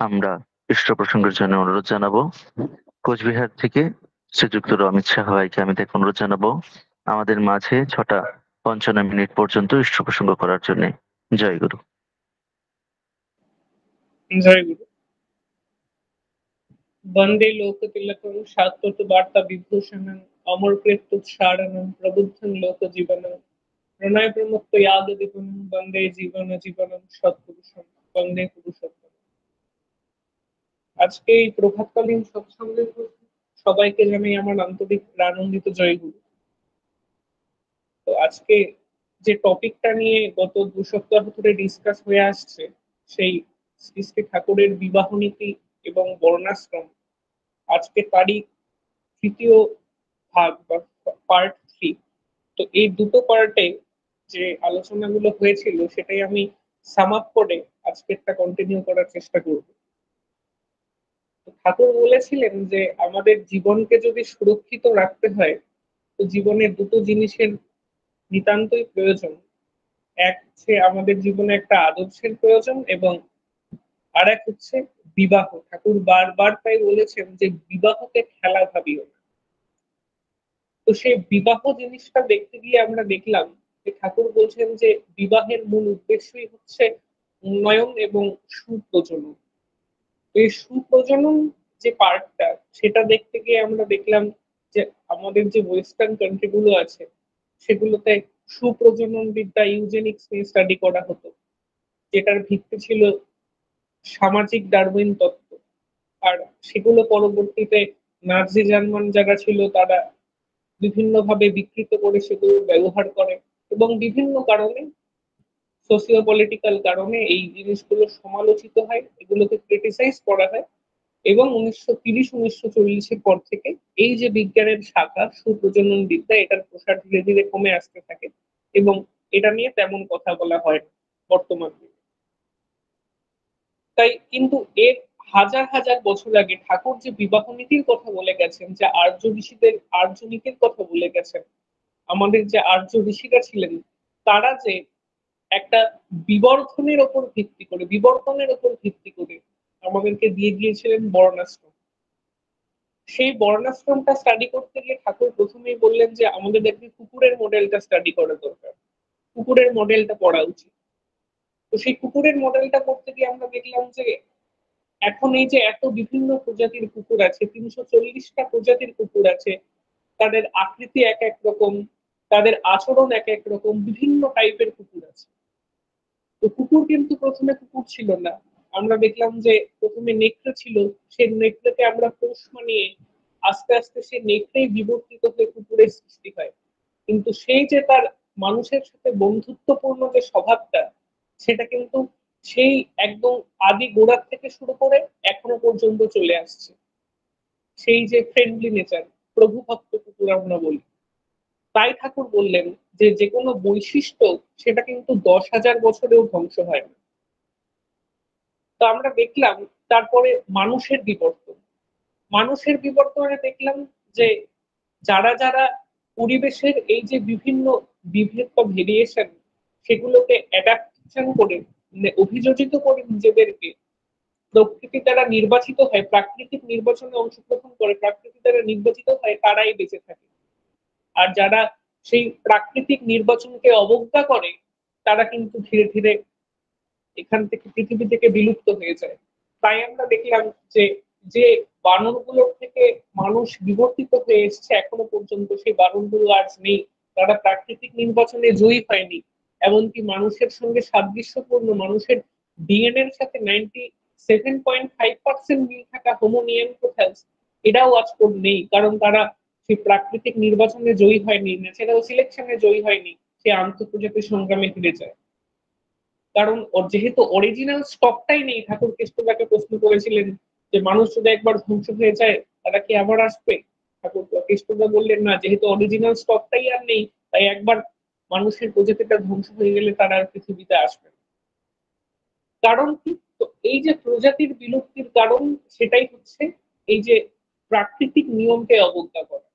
আমরা পৃষ্ঠ প্রসঙ্গের জন্য অনুরোধ জানাবো। কোচবিহার থেকে শ্রীযুক্ত অমিত শাহ ভাইকে আমি দেখে অনুরোধ জানাবো আমাদের মাঝে 6:55 পর্যন্ত ইষ্ট প্রসঙ্গ করার জন্য। জয় গুরু। জয় গুরু। বন্দে লোকতিলকং শাশ্বত বার্তা বিভূষণং অমরপ্রেত্যুৎসারণং প্রবুদ্ধং লোকজীবনং প্রণয় প্রমুক্ত ইয়াগদীপনং বন্দে জীবনং সৎপুরুষং বন্দে পুরুষোত্তম। আজকে এই প্রভাতকালীন সৎসঙ্গে সবাইকে জানাই আমার আন্তরিক আনন্দিত জয় গুরু। তো আজকে যে টপিকটা নিয়ে গত 2 সপ্তাহ ধরে ডিসকাস হয়ে আসছে, সেই শ্রী শ্রী ঠাকুরের বিবাহ নীতি এবং বর্ণাশ্রম, আজকে তারিখ তৃতীয় ভাগ বা পার্ট 3। তো এই দুটো পার্টে যে আলোচনাগুলো হয়েছিল সেটাই আমি সাম আপ করে আজকেরটা কন্টিনিউ করার চেষ্টা করব। ঠাকুর বলেছিলেন যে আমাদের জীবনকে যদি সুরক্ষিত রাখতে হয়, তো জীবনের দুটো জিনিসের নিতান্তই প্রয়োজন। এক হচ্ছে আমাদের জীবনে একটা আদর্শের প্রয়োজন, এবং আর এক হচ্ছে বিবাহ। ঠাকুর বারবার তাই বলেছেন যে বিবাহকে খেলা ভাবিও না। তো সেই বিবাহ জিনিসটা দেখতে গিয়ে আমরা দেখলাম যে ঠাকুর বলছেন যে বিবাহের মূল উদ্দেশ্যই হচ্ছে উন্নয়ন এবং সুপ্রজনন। এই সুপ্রজনন যে পার্টটা, সেটা দেখতে গিয়ে আমরা দেখলাম যে আমাদের যে ওয়েস্টার্ন কান্ট্রি গুলো আছে সেগুলোতে সুপ্রজনন বিদ্যা ইউজেনিক্স নিয়ে স্টাডি করা হতো, যেটার ভিত্তি ছিল সামাজিক ডারউইন তত্ত্ব। আর সেগুলো পরবর্তীতে নাৎসি জার্মান যারা ছিল তারা বিভিন্নভাবে বিকৃত করে সেগুলো ব্যবহার করে, এবং বিভিন্ন কারণে, সোশিও পলিটিক্যাল কারণে এই জিনিসগুলো সমালোচিত হয়, এগুলোকে ক্রিটিসাইজ করা হয়। এবং 1930-1940-এর পর থেকে এই যে বিজ্ঞানের শাখা সুপ্রজনন বিদ্যা, এটার প্রসার ধীরে ধীরে কমে আসতে থাকে, এবং এটা নিয়ে তেমন কথা বলা হয় না বর্তমান দিনে। তাই কিন্তু এর হাজার হাজার বছর আগে ঠাকুর যে বিবাহ নীতির কথা বলে গেছেন, যে আর্য নীতির কথা বলে গেছেন, আমাদের যে আর্য ঋষিরা ছিলেন, তারা যে একটা বিবর্তনের ওপর ভিত্তি করে আমাদেরকে দিয়ে গিয়েছিলেন বর্ণাশ্রম। সেই বর্ণাশ্রমটা স্টাডি করতে গিয়ে ঠাকুর প্রথমেই বললেন যে আমাদের একটি কুকুরের মডেলটা স্টাডি করা দরকার, কুকুরের মডেলটা পড়া উচিত। তো সেই কুকুরের মডেলটা করতে গিয়ে আমরা দেখলাম যে এখন এই যে এত বিভিন্ন প্রজাতির কুকুর আছে, 340টা প্রজাতির কুকুর আছে, তাদের আকৃতি এক এক রকম, তাদের আচরণ এক এক রকম, বিভিন্ন টাইপের কুকুর আছে। তো কুকুর কিন্তু প্রথমে কুকুর ছিল না। আমরা দেখলাম যে প্রথমে নেকড়ে ছিল, সেই নেকড়েকে আমরা পোষ মানিয়ে আস্তে আস্তে সে নেকড়েই বিবর্তিত হয়ে কুকুরের সৃষ্টি হয়। কিন্তু সেই যে তার মানুষের সাথে বন্ধুত্বপূর্ণ যে স্বভাবটা, সেটা কিন্তু সেই একদম আদি গোড়ার থেকে শুরু করে এখনো পর্যন্ত চলে আসছে। সেই যে ফ্রেন্ডলি নেচার, প্রভু ভক্ত কুকুর আমরা বলি। তাই ঠাকুর বললেন যে যে কোনো বৈশিষ্ট্য সেটা কিন্তু 10,000 বছরেও ধ্বংস হয় না। তো আমরা দেখলাম তারপরে মানুষের বিবর্তনে দেখলাম যে যারা যারা পরিবেশের এই যে বিভিন্ন বিভেদ বা ভেরিয়েশন, সেগুলোকে অ্যাডাপ্টেশন করে, অভিযোজিত করে নিজেদেরকে প্রকৃতি দ্বারা নির্বাচিত হয়, প্রাকৃতিক নির্বাচনে অংশগ্রহণ করে প্রাকৃতি দ্বারা নির্বাচিত হয়, তারাই বেঁচে থাকে। আর যারা সেই প্রাকৃতিক নির্বাচনকে অবজ্ঞা করে, তারা কিন্তু ধীরে ধীরে এখান থেকে, পৃথিবী থেকে বিলুপ্ত হয়ে যায়। তাই আমরা দেখলাম যে যে বানরগুলোর থেকে মানুষ বিবর্তিত হয়ে এসছে এখনো পর্যন্ত, সেই বানরগুলো আজ নেই। তারা প্রাকৃতিক নির্বাচনে জয়ী হয়নি। এমনকি মানুষের সঙ্গে সাদৃশ্যপূর্ণ, মানুষের ডিএনএ এর সাথে 97.5% মিল থাকা হোমোনিয়ানথ্যালস, এটাও আজ নেই, কারণ তারা সেই প্রাকৃতিক নির্বাচনে জয়ী হয়নি, ন্যাচারাল সিলেকশনে জয়ী হয়নি, সে আন্তঃপ্রজাতিক সংগ্রামে ফিরে যায়। কারণ ওর যেহেতু অরিজিনাল স্টকটাই নেই। ঠাকুর কেষ্টদাকে প্রশ্ন করেছিলেন যে মানুষ যদি একবার ধ্বংস হয়ে যায়, তারা কি আবার আসবে? ঠাকুর কেষ্টদা বললেন না, যেহেতু অরিজিনাল স্টকটাই আর নেই, তাই একবার মানুষের প্রজাতিটা ধ্বংস হয়ে গেলে তারা আর পৃথিবীতে আসবে না। কারণ কি? তো এই যে প্রজাতির বিলুপ্তির কারণ, সেটাই হচ্ছে এই যে প্রাকৃতিক নিয়মকে অবজ্ঞা করা।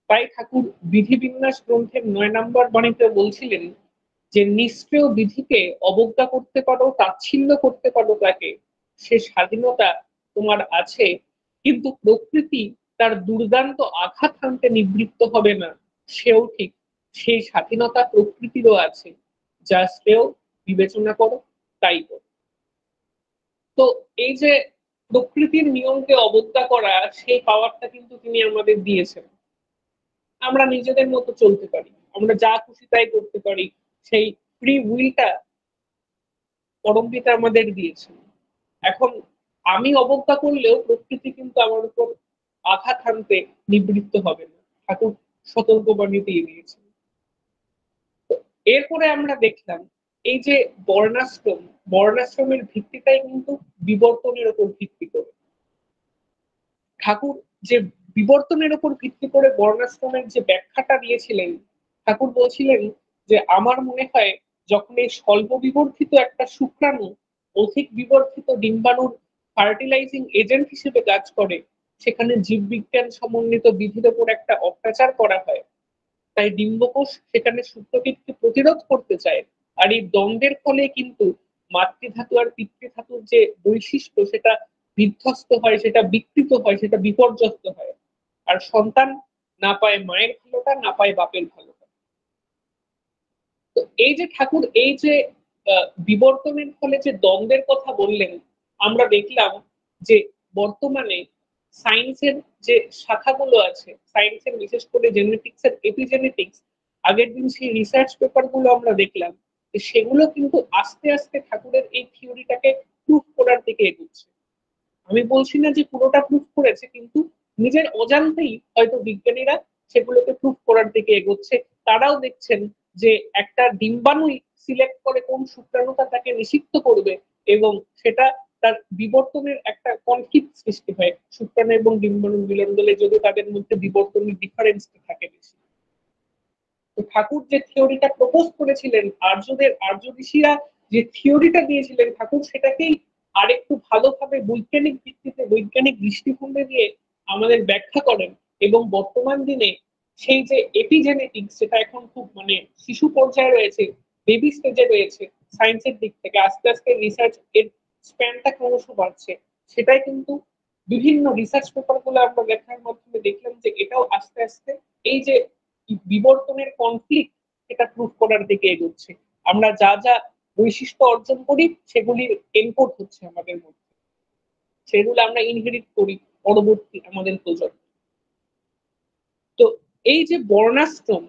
তাই ঠাকুর বিধিবিন্যাস গ্রন্থের 9 নম্বর বাণীতে বলছিলেন যে নিষ্ক্রিয় বিধিকে অবজ্ঞা করতে পারো, তাচ্ছিল্য করতে পারো তাকে, সে স্বাধীনতা তোমার আছে, কিন্তু প্রকৃতি তার দুর্দান্ত আঘাত হানতে নিবৃত্ত হবে না, সেও ঠিক। সেই স্বাধীনতা প্রকৃতিরও আছে, যা শ্রেয় বিবেচনা করো তাই করো। তো এই যে প্রকৃতির নিয়মকে অবজ্ঞা করা, সেই পাওয়ারটা কিন্তু তিনি আমাদের দিয়েছেন। আমরা নিজেদের মতো চলতে পারি, আমরা যা খুশি তাই করতে পারি, সেই ফ্রি উইলটা পরম পিতা আমাদের দিয়েছেন। এখন আমি অবজ্ঞা করলেও প্রকৃতি কিন্তু আমার উপর আঘাত হানতে নিবৃত্ত হবে না, ঠাকুর সতর্কবাণী দিয়ে দিয়েছেন। এরপরে আমরা দেখলাম এই যে বর্ণাশ্রম, বর্ণাশ্রমের ভিত্তিটাই কিন্তু বিবর্তনের উপর ভিত্তি করে। ঠাকুর যে বিবর্তনের উপর ভিত্তি করে বর্ণাশ্রমের যে ব্যাখ্যাটা দিয়েছিলেন, ঠাকুর বলছিলেন যে আমার মনে হয় যখন এই স্বল্প বিবর্ধিত একটা শুক্রাণু অধিক বিবর্ধিত ডিম্বাণুর ফার্টিলাইজিং এজেন্ট হিসেবে কাজ করে, সেখানে জীববিজ্ঞান সমন্বিত বিধির উপর একটা অত্যাচার করা হয়। তাই ডিম্বকোষ সেখানে শুক্রকীটকে প্রতিরোধ করতে চায়। আর এই দ্বন্দ্বের ফলে কিন্তু মাতৃধাতু আর পিতৃধাতুর যে বৈশিষ্ট্য, সেটা বিধ্বস্ত হয়, সেটা বিকৃত হয়, সেটা বিপর্যস্ত হয়। আর সন্তান না পায় মায়ের ভালোটা, না পায় বাপের ভালোটা। তো এই যে ঠাকুর এই যে বিবর্তনের ফলে যে দ্বন্দ্বের কথা বললেন, আমরা দেখলাম যে বর্তমানে সায়েন্সের যে শাখাগুলো আছে, সায়েন্সের বিশেষ করে জেনেটিক্স এর এপিজেনেটিক্স, আগের দিন সেই রিসার্চ পেপার গুলো আমরা দেখলাম যে সেগুলো কিন্তু আস্তে আস্তে ঠাকুরের এই থিওরিটাকে প্রুফ করার দিকে এগোচ্ছে। আমি বলছি না যে পুরোটা প্রুফ করেছে, কিন্তু নিজের অজান্তেই হয়তো বিজ্ঞানীরা সেগুলোকে প্রুফ করার দিকে এগোচ্ছে। তারাও দেখছেন যে একটা ডিম্বাণুই সিলেক্ট করে কোন শুক্রাণুটা তাকে নিষিক্ত করবে, এবং সেটা তার বিবর্তনের একটা কনফ্লিক্ট সৃষ্টি হয় শুক্রাণু এবং ডিম্বাণু মিলন দলে, যদি তাদের মধ্যে বিবর্তনের ডিফারেন্স থাকে বেশি। তো ঠাকুর যে থিওরিটা প্রপোজ করেছিলেন, আর্য ঋষিরা যে থিওরিটা দিয়েছিলেন, ঠাকুর সেটাকেই আরেকটু ভালোভাবে বৈজ্ঞানিক ভিত্তিতে বৈজ্ঞানিক দৃষ্টিভঙ্গি দিয়ে আমাদের ব্যাখ্যা করেন। এবং বর্তমান দিনে সেই যে এপিজেনেটিক্স, সেটা এখন খুব মানে শিশু পর্যায়ে রয়েছে, বেবি স্টেজে রয়েছে। সায়েন্সের দিক থেকে আস্তে আস্তে রিসার্চ এর স্প্যানটা ক্রমশ বাড়ছে। সেটাই কিন্তু বিভিন্ন রিসার্চ পেপার গুলো আমরা দেখার মাধ্যমে দেখলাম যে এটাও আস্তে আস্তে এই যে বিবর্তনের কনফ্লিক্ট, এটা প্রুফ করার দিকে এগোচ্ছে। আমরা যা যা বৈশিষ্ট্য অর্জন করি, সেগুলির এনকোড হচ্ছে আমাদের মধ্যে, সেগুলো আমরা ইনহেরিট করি পরবর্তী আমাদের প্রজন্ম। তো এই যে বর্ণাশ্রম,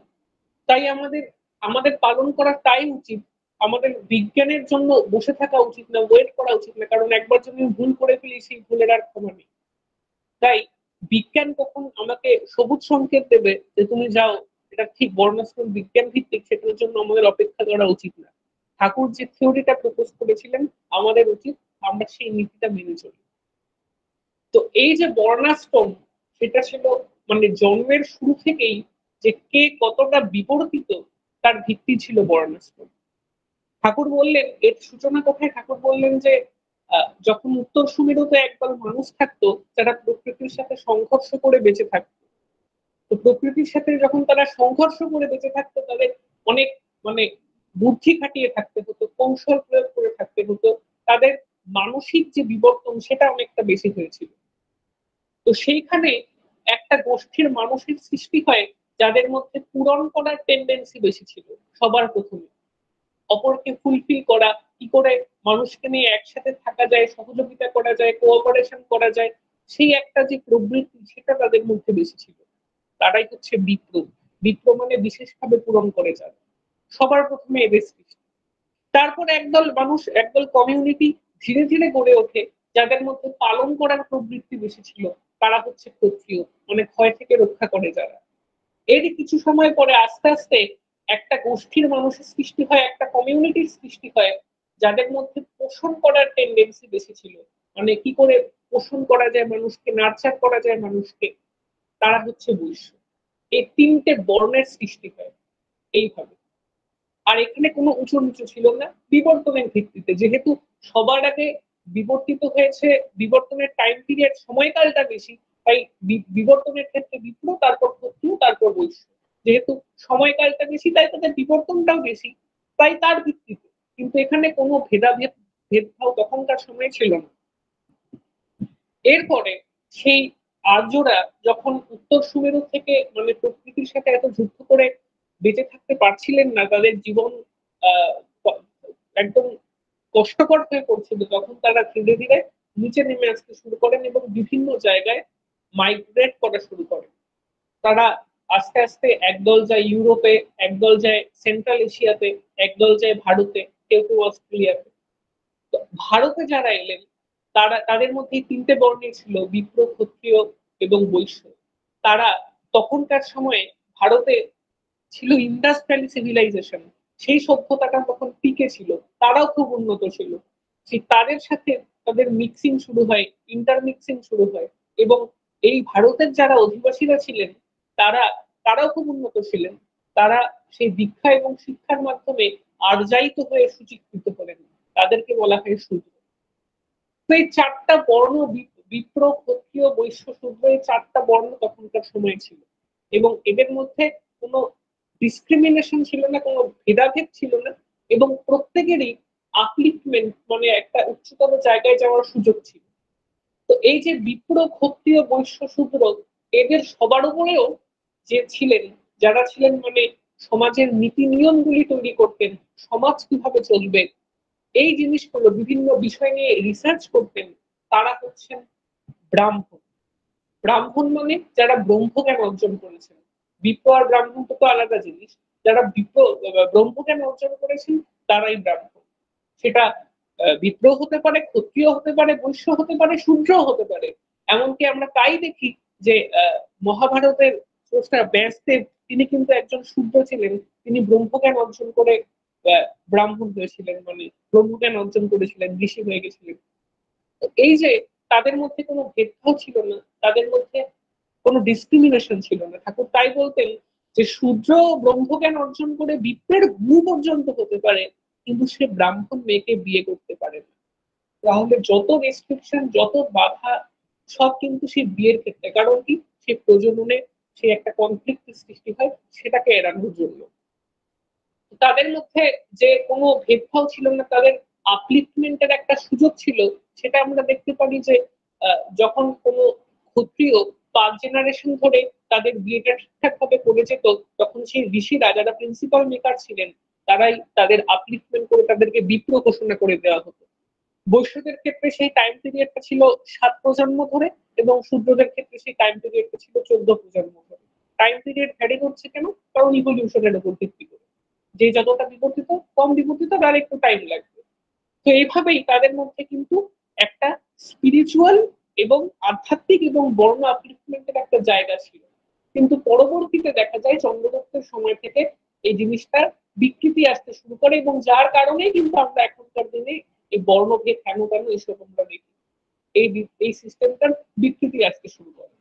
তাই আমাদের আমাদের পালন করা তাই উচিত। আমাদের বিজ্ঞানের জন্য বসে থাকা উচিত না, ওয়েট করা উচিত না, কারণ একবার যদি ভুল করে ফেলি, সেই ভুলের আর ক্ষমা নেই। তাই বিজ্ঞান কখন আমাকে সবুজ সংকেত দেবে যে তুমি যাও, এটা ঠিক বর্ণাশ্রম বিজ্ঞান ভিত্তিক, সেটার জন্য আমাদের অপেক্ষা করা উচিত না। ঠাকুর যে থিওরিটা প্রপোজ করেছিলেন, আমাদের উচিত আমরা সেই নীতিটা মেনে চলি। তো এই যে বর্ণাশ্রম, সেটা ছিল মানে জন্মের শুরু থেকেই যে কে কতটা বিবর্তিত, তার ভিত্তি ছিল বর্ণাশ্রম। ঠাকুর বললেন এর সূচনা কোথায়, ঠাকুর বললেন যে যখন উত্তর সুমেরুতে একদল মানুষ থাকতো যারা প্রকৃতির সাথে সংঘর্ষ করে বেঁচে থাকতো, তো প্রকৃতির সাথে যখন তারা সংঘর্ষ করে বেঁচে থাকতো, তাদের অনেক মানে বুদ্ধি খাটিয়ে থাকতে হতো, কৌশল প্রয়োগ করে থাকতে হতো, তাদের মানসিক যে বিবর্তন সেটা অনেকটা বেশি হয়েছিল। তো সেইখানে একটা গোষ্ঠীর মানুষের সৃষ্টি হয় যাদের মধ্যে পূরণ করার টেন্ডেন্সি বেশি ছিল। সবার প্রথমে অপরকে ফুলফিল করা, কি করে মানুষকে নিয়ে একসাথে থাকা যায়, সহযোগিতা করা যায়, কোঅপারেশন করা যায়, সেই একটা যে প্রবৃত্তি, সেটা তাদের মধ্যে বেশি ছিল। তারাই হচ্ছে বিপ্র। বিপ্র মানে বিশেষভাবে পূরণ করে যারা, সবার প্রথমে এদের সৃষ্টি। তারপর একদল মানুষ, একদল কমিউনিটি ধীরে ধীরে গড়ে ওঠে যাদের মধ্যে পালন করার প্রবৃত্তি বেশি ছিল। তারা হচ্ছে ক্ষত্রিয়, মানে ক্ষয় থেকে রক্ষা করে যারা। এর কিছু সময় পরে আস্তে আস্তে একটা গোষ্ঠীর মানুষের সৃষ্টি হয়, একটা কমিউনিটির সৃষ্টি হয় যাদের মধ্যে পোষণ করার টেন্ডেন্সি বেশি ছিল, মানে কি করে পোষণ করা যায় মানুষকে, নার্চার করা যায় মানুষকে, তারা হচ্ছে বৈশ্য। এই তিনটে বর্ণের সৃষ্টি হয় এইভাবে। আর এখানে কোনো উঁচু নিচু ছিল না, বিবর্তনের ভিত্তিতে। যেহেতু সবার আগে বিবর্তিত হয়েছে, বিবর্তনের টাইম পিরিয়ড সময়কালটা বেশি, তাই বিবর্তনের ক্ষেত্রে বিপ্র, তারপর ক্ষত্রিয়, তারপর বৈশ্য। যেহেতু সময়কালটা বেশি, তাই তাদের বিবর্তনটাও বেশি, তাই তার ভিত্তিতে। কিন্তু এখানে কোনো ভেদাভেদ, ভেদভাব তখনকার সময় ছিল না। এরপরে সেই আর্যরা যখন উত্তর সুমেরু থেকে মানে প্রকৃতির সাথে এত যুদ্ধ করে বেঁচে থাকতে পারছিলেন না, তাদের জীবন আহ একদম কষ্টকর হয়ে পড়ছিল, তখন তারা ধীরে ধীরে নিচে নেমে আসতে শুরু করেন এবং বিভিন্ন জায়গায় মাইগ্রেট করা শুরু করেন। তারা আস্তে আস্তে একদল যায় ইউরোপে, একদল যায় সেন্ট্রাল এশিয়াতে, একদল যায় ভারতে, কেউ কেউ অস্ট্রেলিয়াতে। তো ভারতে যারা এলেন তাদের মধ্যে তিনটে বর্ণই ছিল, বিপ্র, ক্ষত্রিয় এবং বৈশ্য। তারা তখনকার সময়ে ভারতে ছিল ইন্ডাস ভ্যালি সিভিলাইজেশন, সেই সভ্যতাটা তখন টিকে ছিল, তারাও খুব উন্নত ছিল। সেই তাদের সাথে তাদের মিক্সিং শুরু হয়, ইন্টারমিক্সিং শুরু হয়, এবং এই ভারতের যারা অধিবাসীরা ছিলেন তারা তারাও খুব উন্নত ছিলেন। তারা সেই দীক্ষা এবং শিক্ষার মাধ্যমে আর্যায়িত হয়ে সুচিকৃত হলেন, তাদেরকে বলা হয় শূদ্র। তো এই চারটা বর্ণ, বিপ্র, ক্ষত্রিয়, বৈশ্য, শূদ্র, এই চারটা বর্ণ তখনকার সময় ছিল, এবং এদের মধ্যে কোনো ডিসক্রিমিনেশন ছিল না, কোনো ভেদাভেদ ছিল না, এবং প্রত্যেকেরই আপলিফমেন্ট মানে একটা উচ্চতর জায়গায় যাওয়ার সুযোগ ছিল। তো এই যে বিপ্র, ক্ষত্রিয়, বৈশ্য, শূদ্র, এদের সবার উপরেও যে ছিলেন, যারা ছিলেন মানে সমাজের নীতি নিয়মগুলি তৈরি করতেন, সমাজ কিভাবে চলবে এই জিনিসগুলো বিভিন্ন বিষয় নিয়ে রিসার্চ করতেন, তারা হচ্ছেন ব্রাহ্মণ। ব্রাহ্মণ মানে যারা ব্রহ্মজ্ঞান অর্জন করেছেন। বিপ্র আর ব্রাহ্মণ তো আলাদা জিনিস। যারা ব্রহ্মজ্ঞান অর্জন করেছেন তারাই ব্রাহ্মণ। সেটা বিপ্র হতে পারে, ক্ষত্রিয় হতে পারে, বৈশ্য হতে পারে, শূদ্র হতে পারে। এমনকি আমরা তাই দেখি যে মহাভারতের স্রষ্টা ব্যাসদেব তিনি কিন্তু একজন শূদ্র ছিলেন, তিনি ব্রহ্মজ্ঞান অর্জন করে ব্রাহ্মণ হয়েছিলেন, মানে ব্রহ্মজ্ঞান অর্জন করেছিলেন, ঋষি হয়ে গেছিলেন। এই যে তাদের মধ্যে কোনো ভেদভাব ছিল না, তাদের মধ্যে কোনো ডিসক্রিমিনেশন ছিল না। ঠাকুর তাই বলতেন যে শূদ্র ব্রহ্মজ্ঞান অর্জন করে বিপ্রের গুরু পর্যন্ত হতে পারে, কিন্তু সে ব্রাহ্মণ মেয়েকে বিয়ে করতে পারে না। তাহলে যত রেস্ট্রিকশন, যত বাধা, সব কিন্তু সেই বিয়ের ক্ষেত্রে। কারণ কি, সে প্রজননে সে একটা কনফ্লিক্ট সৃষ্টি হয়, সেটাকে এড়ানোর জন্য। তাদের মধ্যে যে কোনো ভেদভাব ছিল না, তাদের আপলিফমেন্টের একটা সুযোগ ছিল। সেটা আমরা দেখতে পারি যে যখন কোনো ক্ষত্রিয় 5 জেনারেশন ধরে তাদের বিয়েটা ঠিকঠাক ভাবে করে যেত, তখন সেই ঋষিরা যারা প্রিন্সিপাল মেকার ছিলেন তারাই তাদের আপলিফমেন্ট করে তাদেরকে বিপ্র ঘোষণা করে দেওয়া হতো। বৈশ্যদের ক্ষেত্রে সেই টাইম পিরিয়ডটা ছিল 7 প্রজন্ম ধরে, এবং শূদ্রদের ক্ষেত্রে সেই টাইম পিরিয়ডটা ছিল 14 প্রজন্ম ধরে। টাইম পিরিয়ড ভ্যারি করছে কেন? কারণ ইভলিউশনের উপর ভিত্তি করে, যে যতটা বিবর্তিত, কম বিবর্তিত, তার একটু টাইম লাগবে। তো এইভাবেই তাদের মধ্যে কিন্তু একটা স্পিরিচুয়াল এবং আধ্যাত্মিক এবং বর্ণ আপলিফমেন্টের একটা জায়গা ছিল। কিন্তু পরবর্তীতে দেখা যায় চন্দ্রগুপ্তের সময় থেকে এই জিনিসটার বিকৃতি আসতে শুরু করে, এবং যার কারণে কিন্তু আমরা এখনকার দিনে এই বর্ণভেদ কেন কেন এইসব আমরা দেখি, এই এই সিস্টেমটার বিকৃতি আসতে শুরু করে।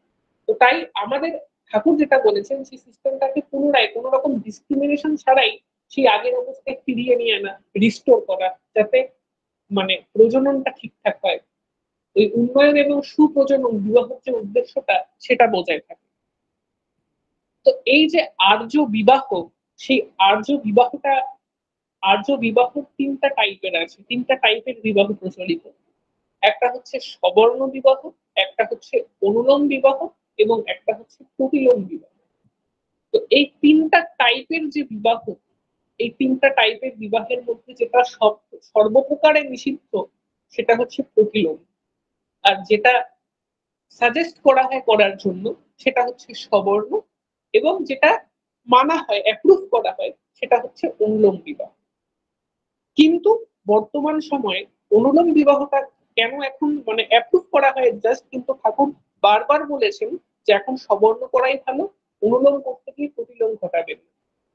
তো তাই আমাদের ঠাকুর যেটা বলেছেন, সেই সিস্টেমটাকে পুনরায় কোন রকম ডিসক্রিমিনেশন ছাড়াই সেই আগের অবস্থায় ফিরিয়ে নিয়ে আনা, রিস্টোর করা, যাতে মানে প্রজননটা ঠিকঠাক হয়, ওই উন্নয়ন এবং সুপ্রজনন, বিবাহের যে উদ্দেশ্যটা সেটা বজায় থাকে। তো এই যে আর্য বিবাহ, সেই আর্য বিবাহ তিনটা টাইপের আছে, তিনটা টাইপের বিবাহ প্রচলিত। একটা হচ্ছে সবর্ণ বিবাহ, একটা হচ্ছে অনুলোম বিবাহ, এবং একটা হচ্ছে প্রতিলোম বিবাহ। তো এই তিনটা টাইপের যে বিবাহ, এই তিনটা টাইপের বিবাহের মধ্যে যেটা সর্বপ্রকারে নিষিদ্ধ সেটা হচ্ছে প্রতিলোম। আর যেটা সাজেস্ট করা হয় করার জন্য সেটা হচ্ছে সবর্ণ, এবং যেটা মানা হয়, অ্যাপ্রুভ করা হয়, সেটা হচ্ছে অনুলোম বিবাহ। কিন্তু বর্তমান সময়ে অনুলোম বিবাহটা কেন এখন মানে অ্যাপ্রুভ করা হয় জাস্ট, কিন্তু ঠাকুর বারবার বলেছেন যে এখন সবর্ণ করাই ভালো, অনুলোম করতে গিয়ে প্রতিলোম ঘটাবেন।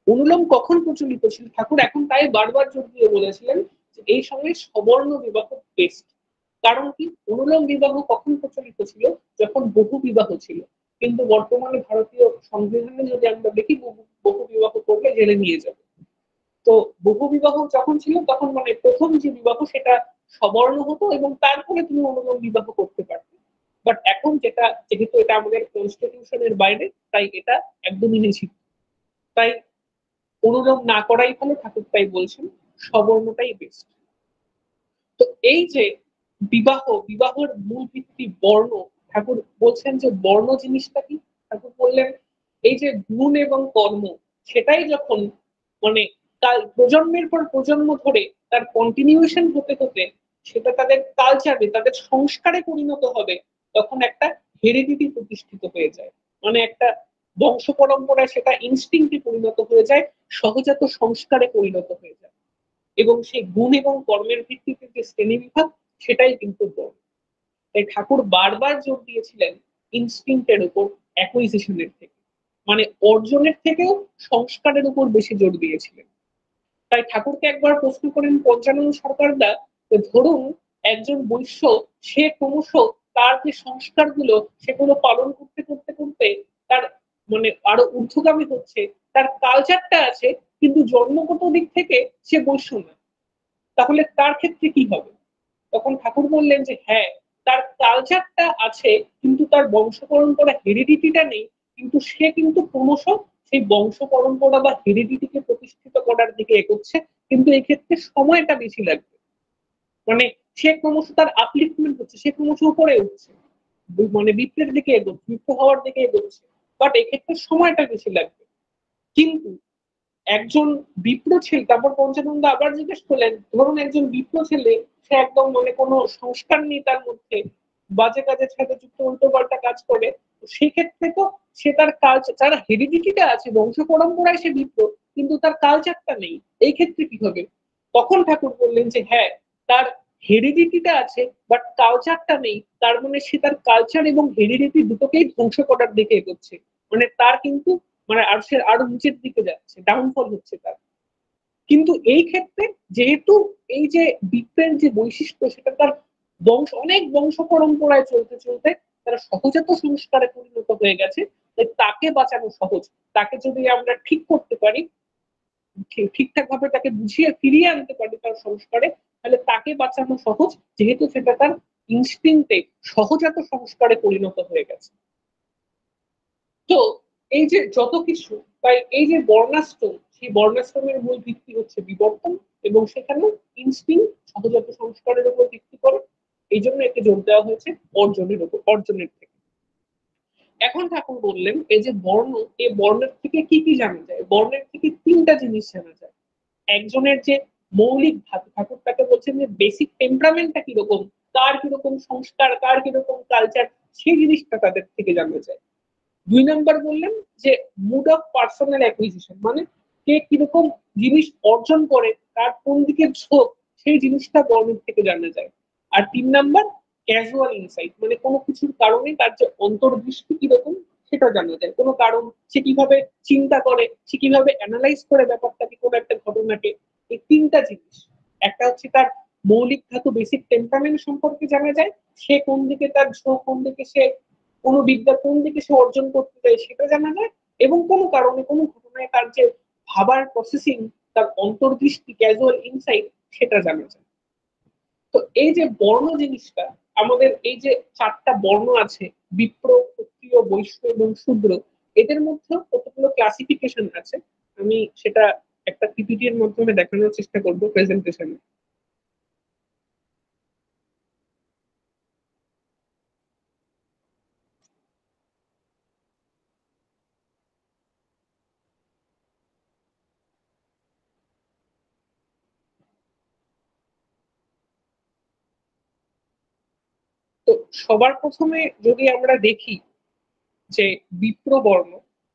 অনুলোম কখন প্রচলিত ছিল, ঠাকুর এখন তাই বারবার জোর দিয়ে বলেছিলেন যে এই সময় সবর্ণ বিবাহ বেস্ট। কারণ কি, অনুলোম বিবাহ কখন প্রচলিত ছিল, যখন বহু বিবাহ ছিল। কিন্তু বর্তমানে ভারতীয় সংবিধানে যদি আমরা দেখি, বহু বিবাহ করলে জেলে নিয়ে যাবে। তো বহু বিবাহ যখন ছিল তখন মানে প্রথম যে বিবাহ সেটা সবর্ণ হতো, এবং তারপরে তুমি অনুলোম বিবাহ করতে পারবে। বাট এখন যেটা, যেহেতু এটা আমাদের কনস্টিটিউশনের বাইরে, তাই এটা একদমই নিষিদ্ধ। তাই অনুলোম না করাই ভালো, ঠাকুর তাই বলছেন সবর্ণটাই বেস্ট। তো এই যে বিবাহের মূল ভিত্তি বর্ণ। ঠাকুর বলছেন যে বর্ণ জিনিসটা কি? ঠাকুর বললেন এই যে গুণ এবং কর্ম, সেটাই যখন মানে কাল প্রজন্মের পর প্রজন্ম ধরে তার কন্টিনিউশন হতে হতে সেটা তাদের কালচারে, তাদের সংস্কারে পরিণত হবে, তখন একটা হেরিডিটি প্রতিষ্ঠিত হয়ে যায়। মানে একটা বংশ পরম্পরায় সেটা ইনস্টিংক্টে পরিণত হয়ে যায়, সহজাত সংস্কারে পরিণত হয়ে যায়। এবং সেই গুণ এবং কর্মের ভিত্তিতে যে শ্রেণী বিভাগ, সেটাই কিন্তু বর্ণ। তাই ঠাকুর বারবার জোর দিয়েছিলেন ইনস্টিংক্টের উপর, অ্যাকুইজিশনের থেকে, মানে অর্জনের থেকেও সংস্কারের উপর বেশি জোর দিয়েছিলেন। তাই ঠাকুরকে একবার প্রশ্ন করেন পঞ্চানন সরকারদা, ধরুন একজন বৈশ্য, সে ক্রমশ তার যে সংস্কারগুলো সেগুলো পালন করতে করতে করতে তার মানে আরো ঊর্ধ্বগামী হচ্ছে, তার কালচারটা আছে, কিন্তু জন্মগত দিক থেকে সে বৈশ্য না, তাহলে তার ক্ষেত্রে কি হবে? তখন ঠাকুর বললেন যে হ্যাঁ, তার কালচারটা আছে কিন্তু তার বংশ পরম্পরা, হেরিডিটিটা নেই, কিন্তু সে কিন্তু ক্রমশ সেই বংশ পরম্পরা বা হেরিডিটিকে প্রতিষ্ঠিত করার দিকে এগোচ্ছে, কিন্তু এই ক্ষেত্রে সময়টা বেশি লাগবে। মানে সে ক্রমশ তার আপলিফমেন্ট হচ্ছে, সে ক্রমশ উপরে উঠছে, মানে বিপ্লবের দিকে এগোচ্ছে, বিপ্লব হওয়ার দিকে এগোচ্ছে, বাট এক্ষেত্রে সময়টা বেশি লাগবে। কিন্তু একজন বিপ্র ছেলে, তারপর পঞ্চানন্দ আবার জিজ্ঞেস করলেন, ধরুন একজন বিপ্র ছেলে, সে একদম মানে কোনো সংস্কার নেই তার মধ্যে, বাজে কাজের সাথে যুক্ত, উল্টো পাল্টা কাজ করে, সেক্ষেত্রে তো সে তার কালচার, যারা হেরিডিটিটা আছে, বংশ পরম্পরায় সে বিপ্র, কিন্তু তার কালচারটা নেই, এই ক্ষেত্রে কি হবে? তখন ঠাকুর বললেন যে হ্যাঁ, তার হেরিডিটিটা আছে বাট কালচারটা নেই, তার মানে সে তার কালচার এবং হেরিডিটি দুটোকেই ধ্বংস করার দিকে এগোচ্ছে। মানে তার কিন্তু মানে আর সে আরো নিচের দিকে যাচ্ছে, ডাউনফল হচ্ছে তার। কিন্তু এই ক্ষেত্রে যেহেতু এই যে বিপ্লবের যে বৈশিষ্ট্য, সেটা তার অনেক বংশ পরম্পরায় চলতে চলতে তারা সহজাত সংস্কারে পরিণত হয়ে গেছে, তাই তাকে বাঁচানো সহজ। তাকে যদি আমরা ঠিক করতে পারি, ঠিকঠাক ভাবে তাকে বুঝিয়ে ফিরিয়ে আনতে পারি তার সংস্কারে, তাহলে তাকে বাঁচানো সহজ, যেহেতু সেটা তার ইনস্টিংক্টে সহজাত সংস্কারে পরিণত হয়ে গেছে। তো এই যে যত কিছু, তাই এই যে বর্ণাশ্রম, সেই বর্ণাশ্রমের মূল ভিত্তি হচ্ছে বিবর্তন, এবং সেখানে ইনস্টিং সহজাত সংস্কারের উপর ভিত্তি করে। এই জন্য একে জোর দেওয়া হয়েছে অর্জনের উপর, অর্জনের থেকে। এখন ঠাকুর বললেন এই যে বর্ণ, এই বর্ণের থেকে কি কি জানা যায়? বর্ণের থেকে তিনটা জিনিস জানা যায়। একজনের যে মৌলিক ধাতু, ঠাকুর তাকে বলছেন যে বেসিক টেম্পারামেন্টটা কিরকম, কার কিরকম সংস্কার, কার কিরকম কালচার, সেই জিনিসটা তাদের থেকে জানা যায়। দুই নাম্বার বললেন যে মুড অফ পার্সোনাল অ্যাকুইজিশন, মানে কে কিরকম জিনিস অর্জন করে, তার কোন দিকে ঝোঁক, সেই জিনিসটা বর্ণের থেকে জানা যায়। আর তিন নাম্বার ক্যাজুয়াল ইনসাইট, মানে কোনো কিছুর কারণে তার যে অন্তর্দৃষ্টি কিরকম, সেটা জানা যায়। কোনো কারণ, সে কিভাবে চিন্তা করে, সে কিভাবে অ্যানালাইজ করে ব্যাপারটাকে, কোনো একটা ঘটনাকে। এই তিনটা জিনিস, একটা হচ্ছে তার মৌলিক ধাতু বেসিক টেম্পারমেন্ট সম্পর্কে জানা যায়, সে কোন দিকে তার ঝোঁক, কোন দিকে সে কোনো বিদ্যা কোন দিকে সে অর্জন করতে চায় সেটা জানা যায়, এবং কোনো কারণে কোনো ঘটনায় তার যে ভাবার প্রসেসিং, তার অন্তর্দৃষ্টি, ক্যাজুয়াল ইনসাইট, সেটা জানা যায়। তো এই যে বর্ণ জিনিসটা, আমাদের এই যে চারটা বর্ণ আছে, বিপ্র, ক্ষত্রিয়, বৈশ্য এবং শূদ্র, এদের মধ্যে কতগুলো ক্লাসিফিকেশন আছে, আমি সেটা একটা পিপিটি এর মাধ্যমে দেখানোর চেষ্টা করবো প্রেজেন্টেশনে। তো সবার প্রথমে যদি আমরা দেখি যে বিপ্র বর্ণ,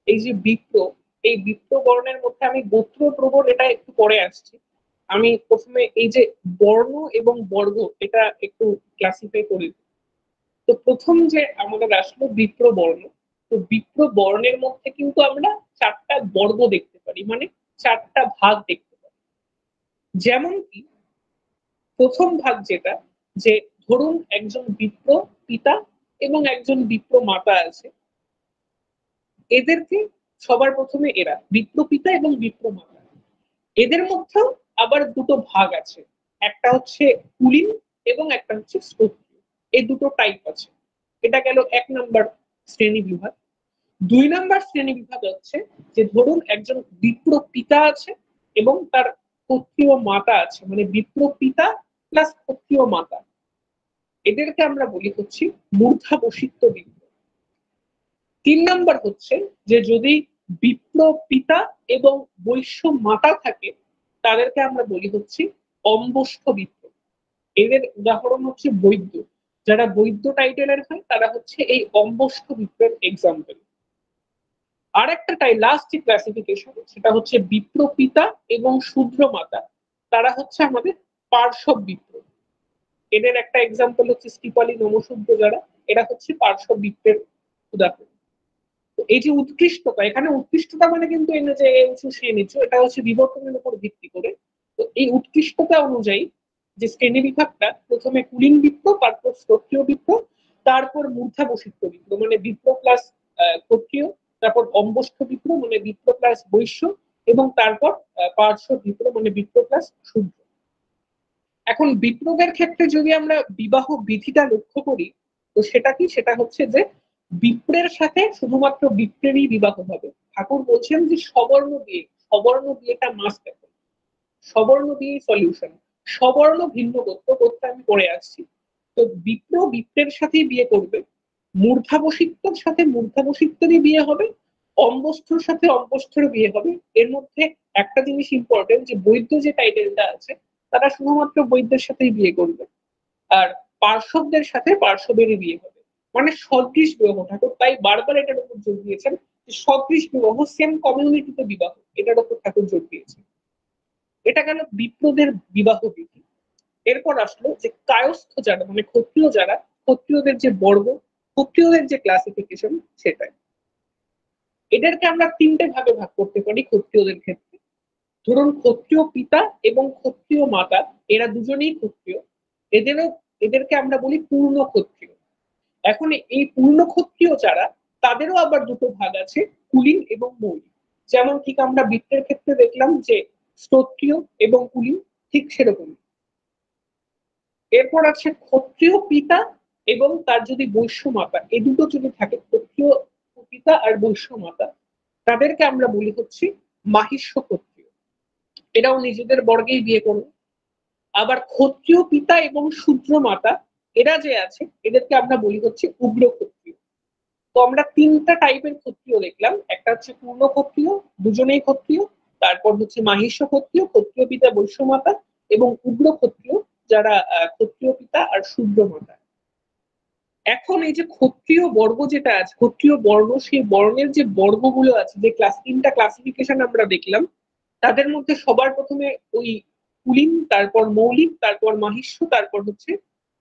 এই যে বিপ্র, এই বিপ্র বর্ণের মধ্যে আমি গোত্র প্রবর, এটা একটু পরে আসছি। আমি প্রথমে এই যে বর্ণ এবং বর্গ, এটা একটু ক্লাসিফাই করি। তো প্রথম যে আমাদের আসলো বিপ্র বর্ণ। তো বিপ্র বর্ণের মধ্যে কিন্তু আমরা চারটা বর্গ দেখতে পারি, মানে চারটা ভাগ দেখতে পারি। যেমন কি প্রথম ভাগ যেটা, যে ধরুন একজন বিপ্র পিতা এবং একজন বিপ্র মাতা আছে, এদেরকে সবার প্রথমে এরা বিপ্র পিতা এবং বিপ্র মাতা, এদের মধ্যেও আবার দুটো ভাগ আছে, একটা হচ্ছে কুলীন এবং একটা হচ্ছে স্তোত্রীয়, এই দুটো টাইপ আছে। এটা গেল এক নাম্বার শ্রেণী বিভাগ। দুই নাম্বার শ্রেণী বিভাগ হচ্ছে যে ধরুন একজন বিপ্র পিতা আছে এবং তার ক্ষত্রিয় মাতা আছে, মানে বিপ্র পিতা প্লাস ক্ষত্রিয় মাতা, এদেরকে আমরা বলি হচ্ছে মূর্ধাবশিষ্ট বিপ্র। 3 নাম্বার হচ্ছে যে যদি বিপ্র পিতা এবং বৈশ্য মাতা থাকে তাদেরকে আমরা বলি হচ্ছে অম্বষ্ঠ বিপ্র। এদের উদাহরণ হচ্ছে বৈদ্য, যারা বৈদ্য টাইটেলের হয় তারা হচ্ছে এই অম্বষ্ঠ বিপ্রের এক্সাম্পল। আর একটা লাস্ট যে ক্লাসিফিকেশন সেটা হচ্ছে বিপ্র পিতা এবং শূদ্র মাতা, তারা হচ্ছে আমাদের পার্শ্বব বিপ্র। এদের একটা এক্সাম্পল হচ্ছে স্টিপালি নমশূদ্র, যারা এরা হচ্ছে পার্শ্বব বিপ্রের উদাহরণ। তো এই যে উৎকৃষ্টতা, এখানে উৎকৃষ্টতা মানে কিন্তু এই না যে এ উঁচু সে নিচু, এটা হচ্ছে বিবর্তনের উপর ভিত্তি করে। তো এই উৎকৃষ্টতা অনুযায়ী যে শ্রেণী বিভাগটা, প্রথমে কুলীন বিপ্র, তারপর শ্রোত্রিয় বিপ্র, তারপর মূর্ধাবশিষ্ট বিপ্র মানে বিপ্র প্লাস ক্ষত্রিয়, তারপর অম্বষ্ঠ বিপ্র মানে বিপ্র প্লাস বৈশ্য, এবং তারপর পার্শ্ব বিপ্র মানে বিপ্র প্লাস শূদ্র। এখন বিপ্রদের ক্ষেত্রে যদি আমরা বিবাহ বিধিটা লক্ষ্য করি, তো সেটা কি, সেটা হচ্ছে যে বিপ্রের সাথে শুধুমাত্র বিপ্রেরই বিবাহ হবে। ঠাকুর বলছেন যে সবর্ণ বিয়ে, সবর্ণ বিয়েটা মাস্ট এখন, সবর্ণ বিয়ে সলিউশন। সবর্ণ ভিন্ন গোত্র, গোত্র আমি করে আসছি। তো বিপ্র বিপ্রের সাথেই বিয়ে করবে, মূর্ধাবশিক্তর সাথে মূর্ধাবশিক্তেরই বিয়ে হবে, অম্বস্থর সাথে অম্বস্থর বিয়ে হবে। এর মধ্যে একটা জিনিস ইম্পর্টেন্ট, যে বৈদ্য যে টাইটেলটা আছে তারা শুধুমাত্র বৈদ্যের সাথেই বিয়ে করবে, আর পার্শ্বদের সাথে পার্শ্বদেরই বিয়ে হবে, মানে সদৃশ বিবাহ। ঠাকুর তাই বারবার এটার উপর জোর দিয়েছেন যে সদৃশ বিবাহ, সেম কমিউনিটিতে বিবাহ, এটার উপর ঠাকুর জোর দিয়েছেন। এটা গেল বিপ্রদের বিবাহ বিধি। এরপর আসলো যে কায়স্থ যারা মানে ক্ষত্রিয় যারা, ক্ষত্রিয়দের যে বর্গ, ক্ষত্রিয়দের যে ক্লাসিফিকেশন সেটাই। এদেরকে আমরা 3টে ভাগে ভাগ করতে পারি ক্ষত্রিয়দের ক্ষেত্রে। ধরুন ক্ষত্রিয় পিতা এবং ক্ষত্রিয় মাতা, এরা দুজনেই ক্ষত্রিয়, এদেরও এদেরকে আমরা বলি পূর্ণ ক্ষত্রিয়। এখন এই পূর্ণ ক্ষত্রিয় যারা, তাদেরও আবার দুটো ভাগ আছে, কুলীন এবং মৌলিক। যেমন ঠিক আমরা বৃত্তের ক্ষেত্রে দেখলাম যে স্তোত্রীয় এবং কুলীন, ঠিক সেরকম। এরপর আছে ক্ষত্রিয় পিতা এবং তার যদি বৈশ্য মাতা, এই দুটো যদি থাকে, ক্ষত্রিয় পিতা আর বৈশ্য মাতা, তাদেরকে আমরা বলি হচ্ছে মাহিষ্য ক্ষত্রিয়। এরাও নিজেদের বর্গেই বিয়ে করবে। আবার ক্ষত্রিয় পিতা এবং শূদ্র মাতা, এরা যে আছে এদেরকে আমরা বলি হচ্ছে উগ্র ক্ষত্রিয়। তো আমরা 3টা টাইপের ক্ষত্রিয় দেখলাম, একটা হচ্ছে পূর্ণ ক্ষত্রিয়, দুজনেই ক্ষত্রিয়, তারপর হচ্ছে মাহিষ্য ক্ষত্রিয়, ক্ষত্রিয় পিতা বৈশ্য মাতা, এবং উগ্র ক্ষত্রিয়, যারা ক্ষত্রিয় পিতা আর শূদ্র মাতা। এখন এই যে ক্ষত্রিয় বর্গ যেটা আছে, ক্ষত্রিয় বর্ণ, সেই বর্ণের যে বর্গগুলো আছে, যে 3টা ক্লাসিফিকেশন আমরা দেখলাম, তাদের মধ্যে সবার প্রথমে ওই কুলীন, তারপর মৌলিক, তারপর মাহিষ্য, তারপর হচ্ছে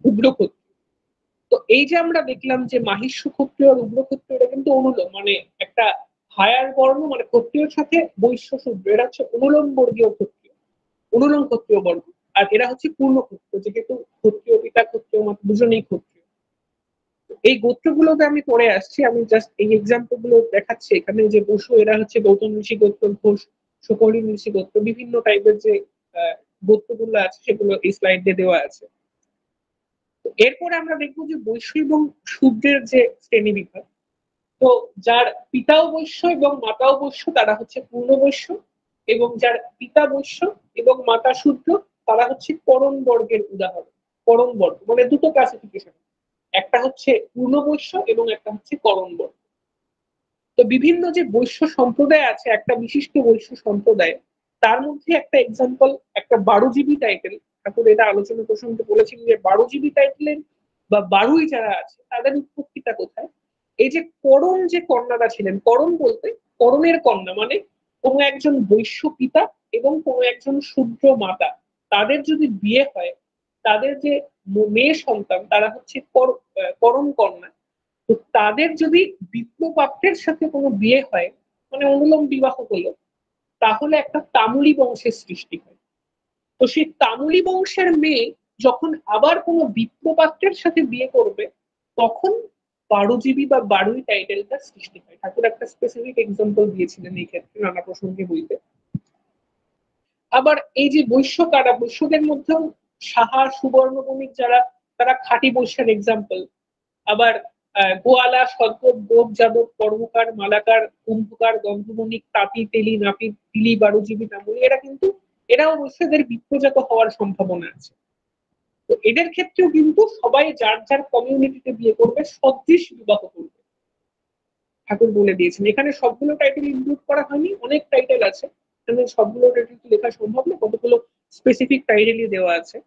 উগ্র ক্ষত্রিয়। তো এই যে আমরা দেখলাম যে মাহিষ্য ক্ষত্রিয় আর উগ্র ক্ষত্রিয়, এটা কিন্তু অনুলোম, মানে একটা হায়ার বর্ণ, মানে ক্ষত্রিয়র সাথে বৈশ্য শূদ্র, এরা হচ্ছে অনুলোম বর্গীয় ক্ষত্রিয়, অনুলোম ক্ষত্রিয় বর্গ। আর এরা হচ্ছে পূর্ণ ক্ষত্রিয়, যেহেতু ক্ষত্রিয় পিতা ক্ষত্রিয় মাতা দুজনেই ক্ষত্রিয়। এই গোত্রগুলোতে আমি পড়ে আসছি, আমি জাস্ট এই এক্সাম্পল গুলো দেখাচ্ছি এখানে। যে বসু, এরা হচ্ছে গৌতম ঋষি গোত্র, ঘোষ সকরি ঋষি গোত্র, বিভিন্ন টাইপের যে গোত্রগুলো আছে সেগুলো এই স্লাইডে দেওয়া আছে। এরপরে আমরা দেখবো যে বৈশ্য এবং শূদ্রের যে শ্রেণী বিভাগ। তো যার পিতাও বৈশ্য এবং মাতাও বৈশ্য তারা হচ্ছে পূর্ণ বৈশ্য, এবং যার পিতা বৈশ্য এবং মাতা শূদ্র তারা হচ্ছে করণ বর্গের উদাহরণ। করণ বর্গ মানে দুটো ক্লাসিফিকেশন, একটা হচ্ছে পূর্ণ বৈশ্য এবং একটা হচ্ছে করণ বর্গ। তো বিভিন্ন যে বৈশ্য সম্প্রদায় আছে, একটা বিশিষ্ট বৈশ্য সম্প্রদায়, তার মধ্যে একটা এক্সাম্পল, একটা 12 জীবী টাইটেল। ঠাকুর এটা আলোচনা প্রসঙ্গে বলেছেন যে 12 জীবী টাইটেলের বা বারুই যারা আছে তাদের উৎপত্তিটা কোথায়। এই যে করণ, যে কন্যারা ছিলেন, করণ বলতে করণের কন্যা মানে কোনো একজন বৈশ্য পিতা এবং কোনো একজন শূদ্র মাতা, তাদের যদি বিয়ে হয়, তাদের যে মেয়ে সন্তান তারা হচ্ছে করণ কন্যা। তো তাদের যদি বিপ্রপাত্রের সাথে কোনো বিয়ে হয়, মানে অনুলোম বিবাহ হলো, তাহলে একটা তামুলি বংশের সৃষ্টি হয়। তো সেই তামুলি বংশের মেয়ে যখন আবার কোনো বিপ্রপাত্রের সাথে বিয়ে করবে, তখন 12 জীবী বা বারুই টাইটেলটা সৃষ্টি হয়। ঠাকুর একটা স্পেসিফিক এক্সাম্পল দিয়েছিলেন এই ক্ষেত্রে নানা প্রসঙ্গে বইতে। আবার এই যে বৈশ্য কারা, বৈশ্যদের মধ্যেও সাহা সুবর্ণ বণিক যারা, তারা খাঁটি বৈশ্যের এক্সাম্পল। আবার গোয়ালা, সদ্গত, গোপ, যাদব, কর্মকার, মালাকার, কুম্ভকার, গন্ধবণিক, তাঁতি, তেলি, নাপিত, তিলি, 12 জীবী, তামুলি, এরা কিন্তু এরাও বৈশ্যদের বিপ্রজাত হওয়ার সম্ভাবনা আছে। তো এদের ক্ষেত্রেও কিন্তু সবাই যার যার কমিউনিটিতে বিয়ে করবে, সদৃশ বিবাহ করবে, ঠাকুর বলে দিয়েছেন। এখানে সবগুলো টাইটেল ইনক্লুড করা হয়নি, অনেক টাইটেল আছে, সবগুলো টাইটেল লেখা সম্ভব না, কতগুলো স্পেসিফিক টাইটেলই দেওয়া আছে।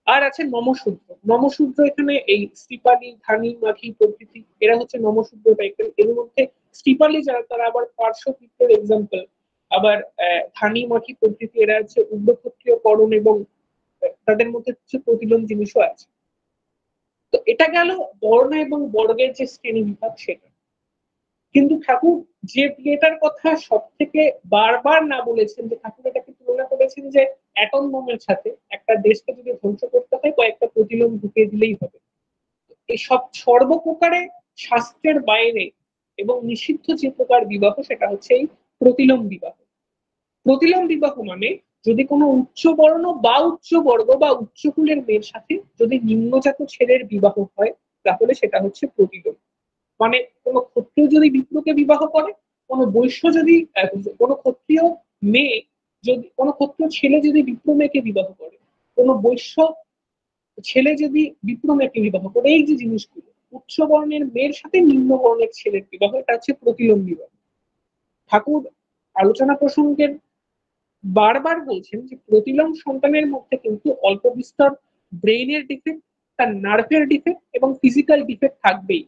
আর আছে নমশূদ্র। নমশূদ্র এখানে এই শ্রীপালি, ধানি, মাখি প্রভৃতি এরা হচ্ছে নমশূদ্র টাইটেল। এর মধ্যে শ্রীপালি যারা তারা আবার পার্শ্ব পিত্রের এক্সাম্পল, আবার ধানি, মাখি প্রভৃতি এরা হচ্ছে উগ্রক্ষত্রিয় করণ, এবং তাদের মধ্যে কিছু প্রতিলোম জিনিসও আছে। তো এটা গেল বর্ণ এবং বর্গের যে শ্রেণী বিভাগ সেটা। কিন্তু ঠাকুর যে বিয়েটার কথা সব থেকে বারবার না বলেছেন, যে ঠাকুর এটাকে তুলনা করেছেন যে অ্যাটম বোমের সাথে, একটা দেশকে যদি ধ্বংস করতে হয় কয়েকটা প্রতিলোম ঢুকিয়ে দিলেই হবে। এই সব সর্বপ্রকারে শাস্ত্রের বাইরে এবং নিষিদ্ধ যে প্রকার বিবাহ সেটা হচ্ছে এই প্রতিলোম বিবাহ। প্রতিলোম বিবাহ মানে যদি কোনো উচ্চ বর্ণ বা উচ্চ বর্গ বা উচ্চকুলের মেয়ের সাথে যদি নিম্নজাত ছেলের বিবাহ হয়, তাহলে সেটা হচ্ছে প্রতিলোম। মানে কোনো ক্ষত্রিয় যদি বিপ্রকে বিবাহ করে, কোনো বৈশ্য যদি কোনো ক্ষত্রিয় মেয়ে যদি, কোনো ক্ষত্রিয় ছেলে যদি বিপ্র মেয়েকে বিবাহ করে, কোনো বৈশ্য ছেলে যদি বিপ্র মেয়েকে বিবাহ করে, এই যে জিনিসগুলো উচ্চ বর্ণের মেয়ের সাথে নিম্ন বর্ণের ছেলের বিবাহ, এটা হচ্ছে প্রতিলোম বিবাহ। ঠাকুর আলোচনা প্রসঙ্গের বারবার বলছেন যে প্রতিলোম সন্তানের মধ্যে কিন্তু অল্প বিস্তর ব্রেইনের ডিফেক্ট, তার নার্ভের ডিফেক্ট এবং ফিজিক্যাল ডিফেক্ট থাকবেই,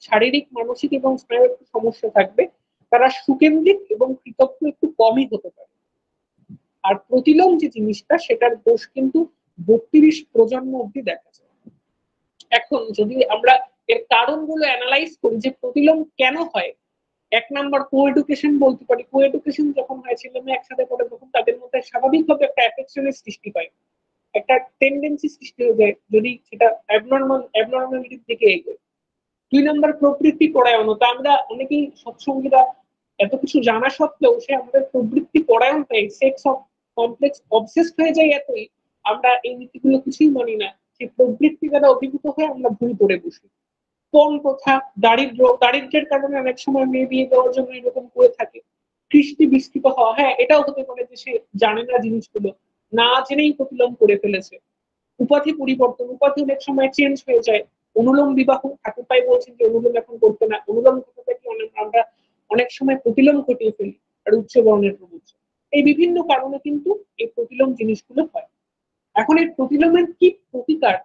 শারীরিক, মানসিক এবং স্নায়ুর একটু সমস্যা থাকবে, তারা সুকেন্দ্রিক এবং কৃতজ্ঞ একটু কমই হতে পারে। আর প্রতিলোম যে জিনিসটা সেটার দোষ কিন্তু 32 প্রজন্ম অব্দি দেখা যায়। এখন যদি আমরা এর কারণগুলো অ্যানালাইজ করি যে প্রতিলোম কেন হয়, এক নাম্বার কো এডুকেশন বলতে পারি। কো এডুকেশন যখন হয়, ছেলে মেয়ে একসাথে পড়ে, তখন তাদের মধ্যে স্বাভাবিকভাবে একটা অ্যাফেকশনের সৃষ্টি হয়, একটা টেন্ডেন্সি সৃষ্টি হয়ে যায়, যদি সেটা অ্যাবনর্মালিটির দিকে এগোয়। দুই নাম্বার প্রবৃত্তি পরায়ণতা। আমরা অনেকেই সৎসঙ্গীরা এত কিছু জানা সত্ত্বেও সে আমাদের প্রবৃত্তি পরায়ণ হয়ে সেক্স অফ কমপ্লেক্স অবসেসড হয়ে যায় এতই, আমরা এই নীতিগুলো কিছুই মানি না, সেই প্রবৃত্তি দ্বারা অভিভূত হয়ে আমরা ভুল করে বসি। পণ প্রথা, দারিদ্রের কারণে অনেক সময় মেয়ে বিয়ে দেওয়ার জন্য এরকম করে থাকে। কৃষ্টি বিস্তৃত হওয়া, হ্যাঁ এটাও হতে পারে যে সে জানে না জিনিসগুলো, না জেনেই প্রতিলোম করে ফেলেছে। উপাধি পরিবর্তন, উপাধি অনেক সময় চেঞ্জ হয়ে যায়। অনুলোম বিবাহ, ঠাকুরপাই বলছেন যে অনুলোম এখন করতে না, অনুলোম ঘটাতে কি আমরা অনেক সময় প্রতিলোম ঘটিয়ে ফেলি, আর উচ্চ বর্ণের প্রবুদ্ধ। এই বিভিন্ন কারণে কিন্তু এই প্রতিলোম জিনিসগুলো হয়। এখন এই প্রতিলোমের কি প্রতিকার,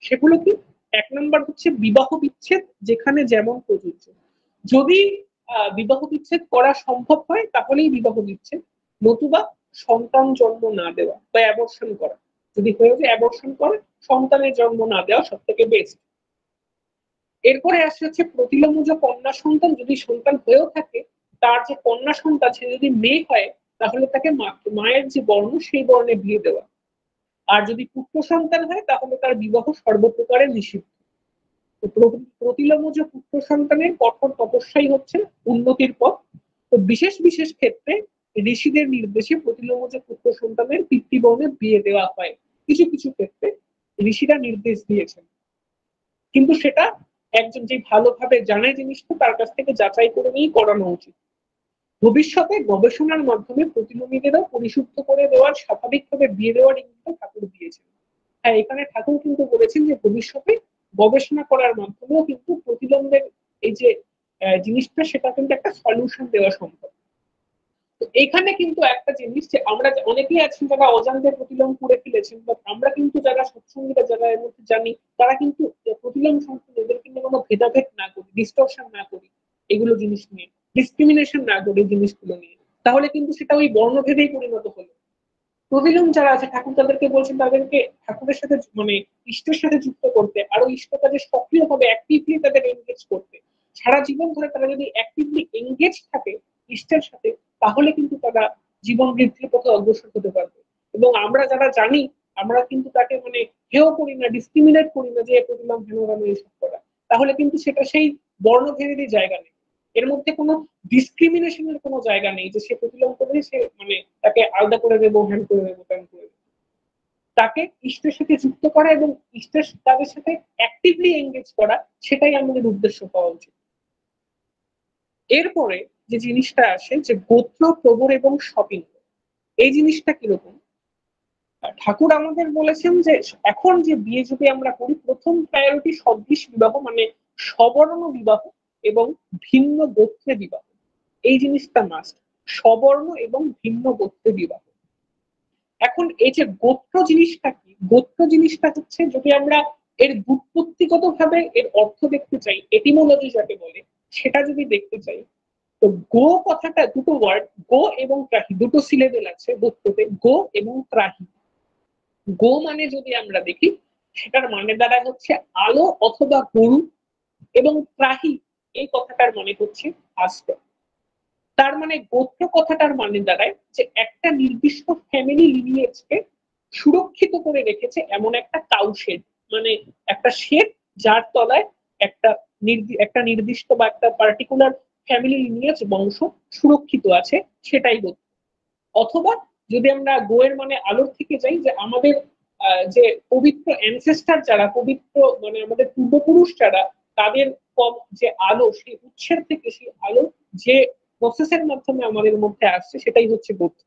সেগুলো কি? এক নম্বর হচ্ছে বিবাহ বিচ্ছেদ, যেখানে যেমন প্রযোজ্য। যদি বিবাহ বিচ্ছেদ করা সম্ভব হয় তাহলেই বিবাহ বিচ্ছেদ, নতুবা সন্তান জন্ম না দেওয়া বা অ্যাবর্শন করা, যদি হয়ে যায় অ্যাবর্শন করে সন্তানের জন্ম না দেওয়া সব থেকে বেস্ট। এরপরে আসে হচ্ছে প্রতিলোমজ কন্যা সন্তান। যদি সন্তান হয়েও থাকে, তার যে কন্যা সন্তান সে যদি মেয়ে হয়, তাহলে তাকে মায়ের যে বর্ণ সেই বর্ণে বিয়ে দেওয়া। আর যদি পুত্র সন্তান হয় তাহলে তার বিবাহ সর্বপ্রকারে নিষিদ্ধ। প্রতিলোমজ পুত্র সন্তানের কঠোর তপস্যাই হচ্ছে উন্নতির পথ। তো বিশেষ বিশেষ ক্ষেত্রে ঋষিদের নির্দেশে প্রতিলোমজ পুত্র সন্তানের পিতৃবর্ণে বিয়ে দেওয়া হয়, কিছু কিছু ক্ষেত্রে ঋষিরা নির্দেশ দিয়েছেন, কিন্তু সেটা একজন যে ভালোভাবে জানে জিনিসটা তার কাছ থেকে যাচাই করে নিয়েই করানো উচিত। ভবিষ্যতে গবেষণার মাধ্যমে প্রতিলোমীদেরও পরিশুদ্ধ করে দেওয়ার, স্বাভাবিকভাবে বিয়ে দেওয়ার ইঙ্গিত ঠাকুর দিয়েছেন। হ্যাঁ, এখানে ঠাকুর কিন্তু বলেছেন যে ভবিষ্যতে গবেষণা করার মাধ্যমেও কিন্তু প্রতিলোমদের এই যে জিনিসটা সেটা কিন্তু একটা সলিউশন দেওয়া সম্ভব। তো এখানে কিন্তু একটা জিনিস, যে আমরা অনেকেই আছেন যারা অজান্তে প্রতিলোম করে ফেলেছেন, বা আমরা কিন্তু যারা সৎসঙ্গীরা যারা এর মধ্যে জানি, তারা কিন্তু প্রতিলোম সম্পর্কে এদের কিন্তু কোনো ভেদাভেদ না করি, ডিস্টরশন না করি এগুলো জিনিস নিয়ে, ডিসক্রিমিনেশন না করি জিনিসগুলো নিয়ে, তাহলে কিন্তু সেটা ওই বর্ণভেদেই পরিণত হলো। প্রতিলোম যারা আছে ঠাকুর তাদেরকে বলছেন তাদেরকে ঠাকুরের সাথে মানে ইষ্টের সাথে যুক্ত করতে, আরো ইষ্ট কাজে সক্রিয়ভাবে অ্যাক্টিভলি তাদের এনগেজ করতে। সারা জীবন ধরে তারা যদি অ্যাক্টিভলি এনগেজ থাকে ইষ্টের সাথে, তাহলে কিন্তু তারা জীবন বৃদ্ধির পথে অগ্রসর হতে পারবে। এবং আমরা যারা জানি, আমরা কিন্তু তাকে মানে হেয় করি না, ডিসক্রিমিনেট করি না, যে প্রতিলোম হেন এইসব করা, তাহলে কিন্তু সেটা সেই বর্ণভেদেরই জায়গা নেই। এর মধ্যে কোনো ডিসক্রিমিনেশনের কোনো জায়গা নেই যে সে প্রতিলোম করলে সে মানে তাকে আলাদা করে দেবো, হ্যান্ড করে দেবো, প্যান করে দেবো। তাকে ইষ্টের সাথে যুক্ত করা এবং ইষ্টের তাদের সাথে অ্যাক্টিভলি এনগেজ করা, সেটাই আমাদের উদ্দেশ্য হওয়া উচিত। এরপরে যে জিনিসটা আসে যে গোত্র, প্রবর এবং শপিং, এই জিনিসটা কিরকম? ঠাকুর আমাদের বলেছেন যে এখন যে বিয়ে যদি আমরা করি, প্রথম প্রায়োরিটি সদৃশ বিবাহ, মানে সবর্ণ বিবাহ এবং ভিন্ন গোত্রে বিবাহ। এই জিনিসটা মাস্ট, সবর্ণ এবং ভিন্ন গোত্রে বিবাহ। এখন এই যে গোত্র জিনিসটা কি, গোত্র জিনিসটা হচ্ছে, যদি আমরা এর ব্যুৎপত্তিগত ভাবে এর অর্থ দেখতে চাই, এটিমোলজি যাকে বলে, সেটা যদি দেখতে চাই, তো গো কথাটা দুটো ওয়ার্ড, গো এবং ত্রাহি, দুটো সিলেবেল আছে গোত্রতে, গো এবং ত্রাহি। গো মানে যদি আমরা দেখি, সেটার মানে দাঁড়ায় হচ্ছে আলো অথবা গরু, এবং ত্রাহি এই কথাটার মানে হচ্ছে আশ্রয়। তার মানে গোত্র কথাটার মানে দাঁড়ায় যে একটা নির্দিষ্ট ফ্যামিলি লিনিয়েজকে সুরক্ষিত করে রেখেছে এমন একটা কাউ শেড, মানে একটা শেড যার তলায় একটা একটা নির্দিষ্ট বা একটা পার্টিকুলার ফ্যামিলি লিনিয়েজ বংশ সুরক্ষিত আছে, সেটাই গোত্র। অথবা যদি আমরা গোয়ের মানে আলোর থেকে যাই, যে আমাদের যে পবিত্র অ্যানসেস্টার যারা, পবিত্র মানে আমাদের পূর্বপুরুষ যারা, তাদের কম যে আলো, সেই উৎসের থেকে সেই আলো যে প্রসেসের মাধ্যমে আমাদের মধ্যে আসছে, সেটাই হচ্ছে গোত্র।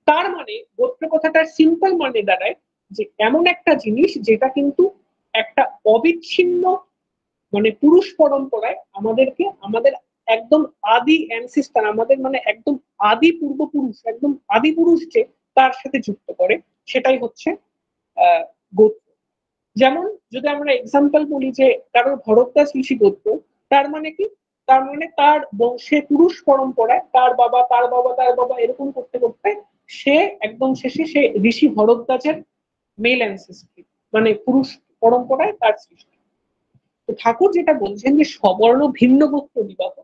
তার মানে গোত্র কথাটার সিম্পল মানে দাঁড়ায় যে এমন একটা জিনিস যেটা কিন্তু একটা অবিচ্ছিন্ন, মানে পুরুষ পরম্পরায় আমাদেরকে আমাদের একদম আদি অ্যানসিস্টার, আমাদের মানে একদম আদি পূর্বপুরুষ, একদম আদি পুরুষ যে, তার সাথে যুক্ত করে, সেটাই হচ্ছে গোত্র। যেমন যদি আমরা এক্সাম্পল বলি যে কারোর ভরদ্বাজ ঋষি গোত্র, তার মানে কি, তার মানে তার বংশে পুরুষ পরম্পরায় তার বাবা, তার বাবা, তার বাবা, এরকম করতে করতে সে একদম শেষে সে ঋষি ভরদ্বাজের মেল অ্যানসেস্ট্রি, মানে পুরুষ পরম্পরায় তার সৃষ্টি। তো ঠাকুর যেটা বলছেন যে সবর্ণ ভিন্ন গোত্র বিবাহ,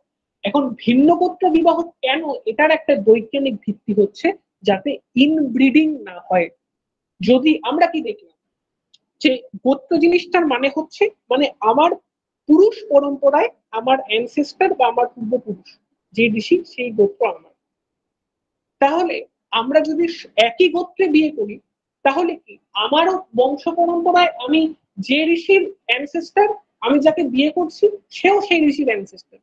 এখন ভিন্ন গোত্র বিবাহ কেন, এটার একটা বৈজ্ঞানিক ভিত্তি হচ্ছে যাতে ইনব্রিডিং না হয়। যদি আমরা কি দেখলাম যে গোত্র জিনিসটার মানে হচ্ছে, মানে আমার পুরুষ পরম্পরায় আমার অ্যানসেস্টার বা আমার পূর্বপুরুষ যে ঋষি, সেই গোত্র আমার। তাহলে আমরা যদি একই গোত্রে বিয়ে করি, তাহলে কি আমারও বংশ পরম্পরায় আমি যে ঋষির অ্যানসেস্টার, আমি যাকে বিয়ে করছি সেও সেই ঋষির অ্যানসেস্টার।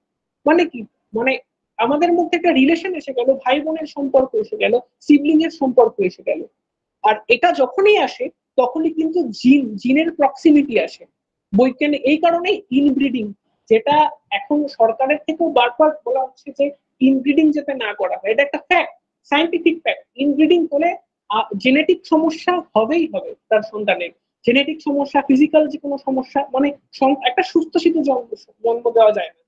মানে কি, মানে আমাদের মধ্যে একটা রিলেশন এসে গেল, ভাই বোনের সম্পর্ক এসে গেল, সিবলিং এর সম্পর্ক এসে গেল। আর এটা যখনই আসে, তখনই কিন্তু জিনের প্রক্সিমিটি আসে। বৈজ্ঞানিক এই কারণেই ইনব্রিডিং, যেটা এখন সরকারের থেকেও বারবার বলা হচ্ছে যে ইনব্রিডিং যাতে না করা হয়, এটা একটা ফ্যাক্ট, সাইন্টিফিক ফ্যাক্ট। ইনব্রিডিং হলে জেনেটিক সমস্যা হবেই হবে তার সন্তানের, জেনেটিক সমস্যা, ফিজিক্যাল যে কোনো সমস্যা, মানে একটা সুস্থ শিশু জন্ম দেওয়া যায় না।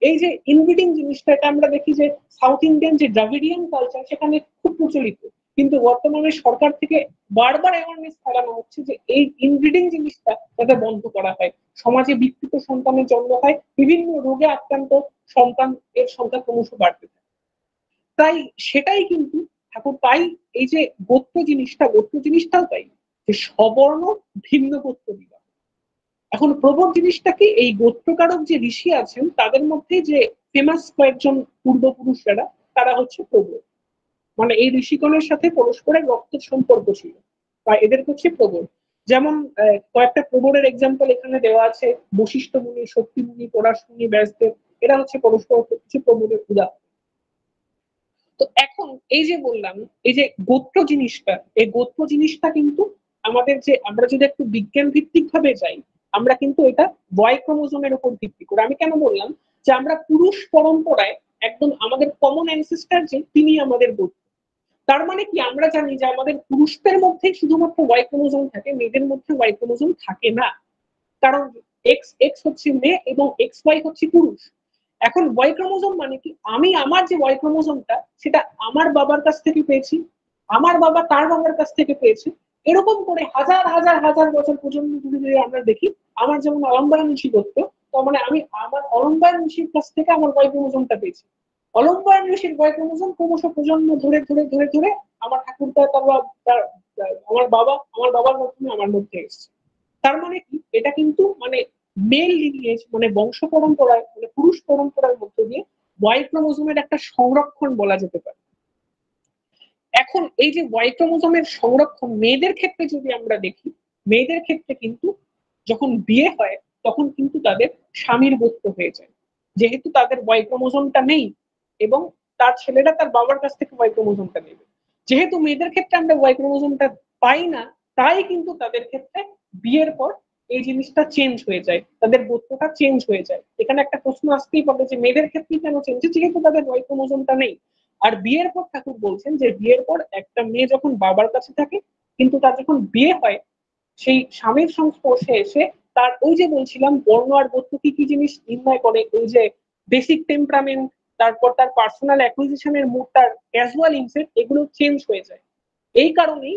এই যে ইনব্রিডিং জিনিসটা, এটা আমরা দেখি যে সাউথ ইন্ডিয়ান যে দ্রাভিডিয়ান কালচার, সেখানে খুব প্রচলিত। কিন্তু বর্তমানে সরকার থেকে বারবার অ্যাওয়ারনেস ফেলানো হচ্ছে যে এই ইনব্রিডিং জিনিসটা যাতে বন্ধ করা হয়। সমাজে বিকৃত সন্তানের জন্ম হয়, বিভিন্ন রোগে আক্রান্ত সন্তান, এর সংখ্যা ক্রমশ বাড়তে থাকে। তাই সেটাই কিন্তু ঠাকুর, তাই এই যে গোত্র জিনিসটা, গোত্র জিনিসটাও তাই, যে সবর্ণ ভিন্ন গোত্র বিবাহ। এখন প্রবর জিনিসটা কি, এই গোত্রকারক যে ঋষি আছেন তাদের মধ্যে যে ফেমাস কয়েকজন পূর্বপুরুষ যারা, তারা হচ্ছে প্রবর। মানে এই ঋষিগণের সাথে পরস্পরের রক্তের সম্পর্ক ছিল, বা এদের হচ্ছে প্রবর। যেমন কয়েকটা প্রবরের এক্সাম্পল এখানে দেওয়া আছে, বশিষ্ঠ মুনি, শক্তি মুনি, পরাশ মুনি, ব্যাসদেব, এরা হচ্ছে পরস্পর কিছু প্রবরের উদাহরণ। তো এখন এই যে বললাম, এই যে গোত্র জিনিসটা, এই গোত্র জিনিসটা কিন্তু আমাদের, যে আমরা যদি একটু বিজ্ঞান ভিত্তিক ভাবে যাই, আমরা কিন্তু এটা ওয়াই ক্রোমোজোমের উপর ভিত্তি করে, আমি কেন বললাম যে আমরা পুরুষ পরম্পরায় একদম আমাদের কমন অ্যানসেস্টার যে, তিনি আমাদের গোত্র। তার মানে কি, আমরা জানি যে আমাদের পুরুষদের মধ্যে শুধুমাত্র ওয়াই ক্রোমোজোম থাকে, মেয়েদের মধ্যে ওয়াই ক্রোমোজোম থাকে না। কারণ এক্স এক্স হচ্ছে মেয়ে এবং এক্স ওয়াই হচ্ছে পুরুষ। এখন ওয়াই ক্রোমোজোম মানে কি, আমি আমার যে ওয়াই ক্রোমোজোমটা, সেটা আমার বাবার কাছ থেকে পেয়েছি, আমার বাবা তার বাবার কাছ থেকে পেয়েছে, এরকম করে হাজার হাজার হাজার বছর পর্যন্ত যদি আমরা দেখি, আমার যেমন অলম্বায়ন ঋষি করতো, তার মানে আমি আমার অলম্বায়ন ঋষির কাছ থেকে আমার ওয়াই ক্রোমোজোমটা পেয়েছি। অলম্বায়ন ঋষির ওয়াই ক্রোমোজোম ক্রমশ প্রজন্ম ধরে ধরে ধরে ধরে আমার ঠাকুরদা, আমার বাবার মাধ্যমে আমার মধ্যে এসেছে। তার মানে কি, এটা কিন্তু মানে মেল লিনিয়েজ, মানে বংশ পরম্পরায়, মানে পুরুষ পরম্পরার মধ্য দিয়ে ওয়াই ক্রোমোজোমের একটা সংরক্ষণ বলা যেতে পারে। এখন এই যে ওয়াই ক্রোমোজোমের সংরক্ষণ মেয়েদের ক্ষেত্রে যদি আমরা দেখি, মেয়েদের ক্ষেত্রে কিন্তু যখন বিয়ে হয়, তখন কিন্তু তাদের স্বামীর গোত্র হয়ে যায়, যেহেতু তাদের ওয়াই ক্রোমোজোমটা নেই, এবং তার ছেলেরা তার বাবার কাছ থেকে ওয়াই ক্রোমোজোমটা নেবে। যেহেতু মেয়েদের ক্ষেত্রে আমরা ওয়াই ক্রোমোজোমটা পাই না, তাই কিন্তু তাদের ক্ষেত্রে বিয়ের পর এই জিনিসটা চেঞ্জ হয়ে যায়, তাদের বস্তুটা চেঞ্জ হয়ে যায়। এখানে একটা প্রশ্ন আসতেই পারে যে মেয়েদের ক্ষেত্রে কেন চেঞ্জ, যেহেতু তাদের ওয়াই ক্রোমোজোমটা নেই। আর বিয়ের পর ঠাকুর বলছেন যে বিয়ের পর একটা মেয়ে যখন বাবার কাছে থাকে, কিন্তু তার যখন বিয়ে হয় সেই স্বামীর সংস্পর্শে এসে তার ওই যে বলছিলাম বর্ণ আর গোত্র কি কি জিনিস নির্ণয় করে, ওই যে বেসিক টেম্পারামেন্ট, তারপর তার পার্সোনাল অ্যাকুইজিশনের মুড, তার ক্যাজুয়াল ইনসেট, এগুলো চেঞ্জ হয়ে যায়। এই কারণেই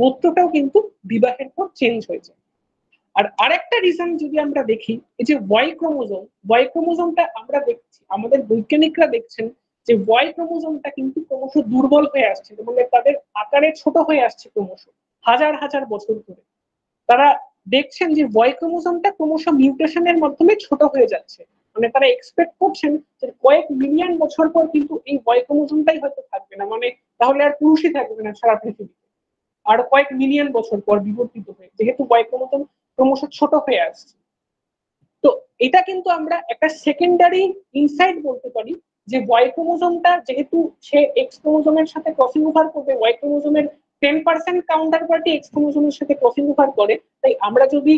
গোত্রটাও কিন্তু বিবাহের পর চেঞ্জ হয়ে যায়। আর আরেকটা রিজন যদি আমরা দেখি, এই যে ওয়াই ক্রোমোজোমটা আমরা দেখছি, আমাদের বৈজ্ঞানিকরা দেখছেন যে ওয়াই ক্রোমোজোমটা কিন্তু ক্রমশ দুর্বল হয়ে আসছে, মানে তাদের আকারে ছোট হয়ে আসছে ক্রমশ, হাজার হাজার বছর ধরে। তারা দেখছেন যে ওয়াই ক্রোমোজোমটা ক্রমশ মিউটেশনের মাধ্যমে ছোট হয়ে যাচ্ছে। মানে তারা এক্সপেক্ট করছেন যে কয়েক মিলিয়ন বছর পর কিন্তু এই ওয়াই ক্রোমোজোমটাই হয়তো থাকবে না, মানে তাহলে আর পুরুষই থাকবে না সারা পৃথিবীতে। আর কয়েক মিলিয়ন বছর পর বিবর্তিত হয়ে, যেহেতু ওয়াই ক্রোমোজোম ক্রমশ ছোট হয়ে আসছে। তো এটা কিন্তু আমরা একটা সেকেন্ডারি ইনসাইট বলতে পারি যে ওয়াই ক্রোমোজোমটা যেহেতু সে এক্স ক্রোমোজোমের সাথে ক্রসিং ওভার করবে, ওয়াই ক্রোমোজোমের 10% কাউন্টার পার্টি এক্স ক্রোমোজোমের সাথে ক্রসিং ওভার করে। তাই আমরা যদি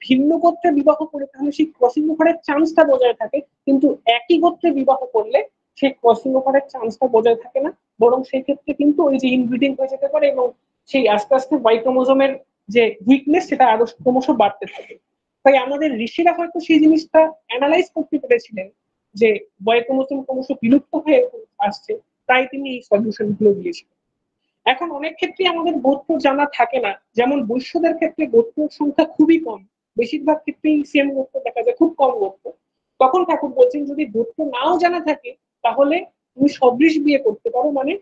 ভিন্ন গোত্রে বিবাহ করি তাহলে সেই ক্রসিং ওভারের চান্সটা বজায় থাকে, কিন্তু একই গোত্রে বিবাহ করলে সেই ক্রসিং ওভারের চান্সটা বজায় থাকে না, বরং সেই ক্ষেত্রে কিন্তু ওই যে ইনব্রিডিং হয়ে যেতে পারে এবং সেই আস্তে আস্তে ওয়াই ক্রোমোজোমের যে উইকনেস সেটা আরো ক্রমশ বাড়তে থাকে। তাই আমাদের ঋষিরা হয়তো সেই জিনিসটা অ্যানালাইজ করতে পেরেছিলেন যে ওয়াই ক্রোমোজোম ক্রমশ বিলুপ্ত হয়ে আসছে, তাই তিনি এই সলিউশন গুলো দিয়েছিলেন। এখন অনেক ক্ষেত্রে আমাদের গোত্র জানা থাকে না, যেমন বৈশ্যদের ক্ষেত্রে গোত্রের সংখ্যা খুবই কম, বেশিরভাগ ক্ষেত্রেই সেম গোত্র দেখা যায়, খুব কম গোত্র। তখন ঠাকুর বলছেন যদি গোত্র নাও জানা থাকে তাহলে তুমি সবৃষ বিয়ে করতে পারো, মানে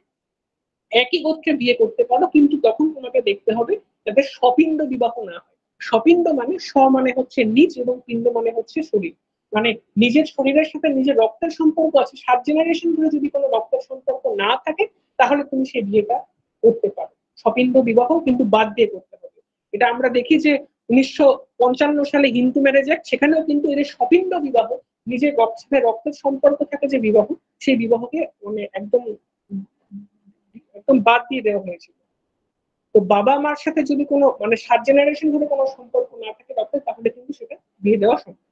একই গোত্রে বিয়ে করতে পারো, কিন্তু তখন তোমাকে দেখতে হবে যাতে স্বপিণ্ড বিবাহ না হয়। স্বপিণ্ড মানে মানে হচ্ছে নিজ এবং পিণ্ড মানে হচ্ছে শরীর, মানে নিজের শরীরের সাথে নিজের রক্তের সম্পর্ক আছে, 7 জেনারেশন ধরে যদি কোনো রক্তের সম্পর্ক না থাকে তাহলে তুমি সেই বিয়েটা করতে পারো। স্বপিণ্ড বিবাহ কিন্তু বাদ দিয়ে করতে হবে। এটা আমরা দেখি যে 1955 সালে হিন্দু ম্যারেজ অ্যাক্ট, সেখানেও কিন্তু এর স্বপিণ্ড বিবাহ, নিজের রক্তের সম্পর্ক থাকে যে বিবাহ, সেই বিবাহকে মানে একদম একদম বাদ দিয়ে দেওয়া হয়েছিল। তো বাবা মার সাথে যদি কোনো মানে 7 জেনারেশন ধরে কোনো সম্পর্ক না থাকে রক্তের, তাহলে কিন্তু সেটা দিয়ে দেওয়া সম্ভব।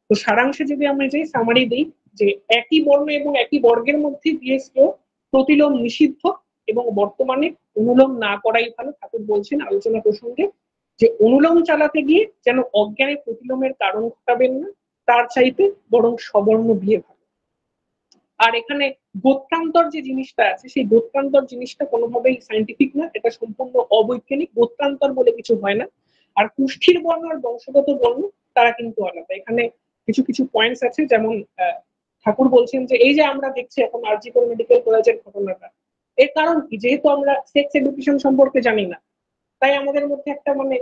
তো সারাংশে যদি আমি যে সামারি দিই, যে একই বর্ণ এবং একই বর্গের মধ্যে বিয়ে প্রতিলোম নিষিদ্ধ, এবং বর্তমানে অনুলোম না করাই ভালো। ঠাকুর বলছেন আলোচনা প্রসঙ্গে যে অনুলোম চালাতে গিয়ে যেন অজ্ঞানে প্রতিলোমের কারণ ঘটাবেন না, তার চাইতে বরং সবর্ণ বিয়ে ভালো। আর এখানে গোত্রান্তর যে জিনিসটা আছে, সেই গোত্রান্তর জিনিসটা কোনোভাবেই সাইন্টিফিক না, এটা সম্পূর্ণ অবৈজ্ঞানিক। গোত্রান্তর বলে কিছু হয় না। আর কুষ্ঠির বর্ণ আর বংশগত বর্ণ তারা কিন্তু আলাদা। এখানে কিছু কিছু পয়েন্টস আছে, যেমন ঠাকুর বলছেন যে এই যে আমরা দেখছি এখন আরজি কর মেডিকেল কলেজের ঘটনাটা, এর কারণ কি, যেহেতু আমরা সেক্স এডুকেশন সম্পর্কে জানি না, তাই আমাদের মধ্যে একটা মানে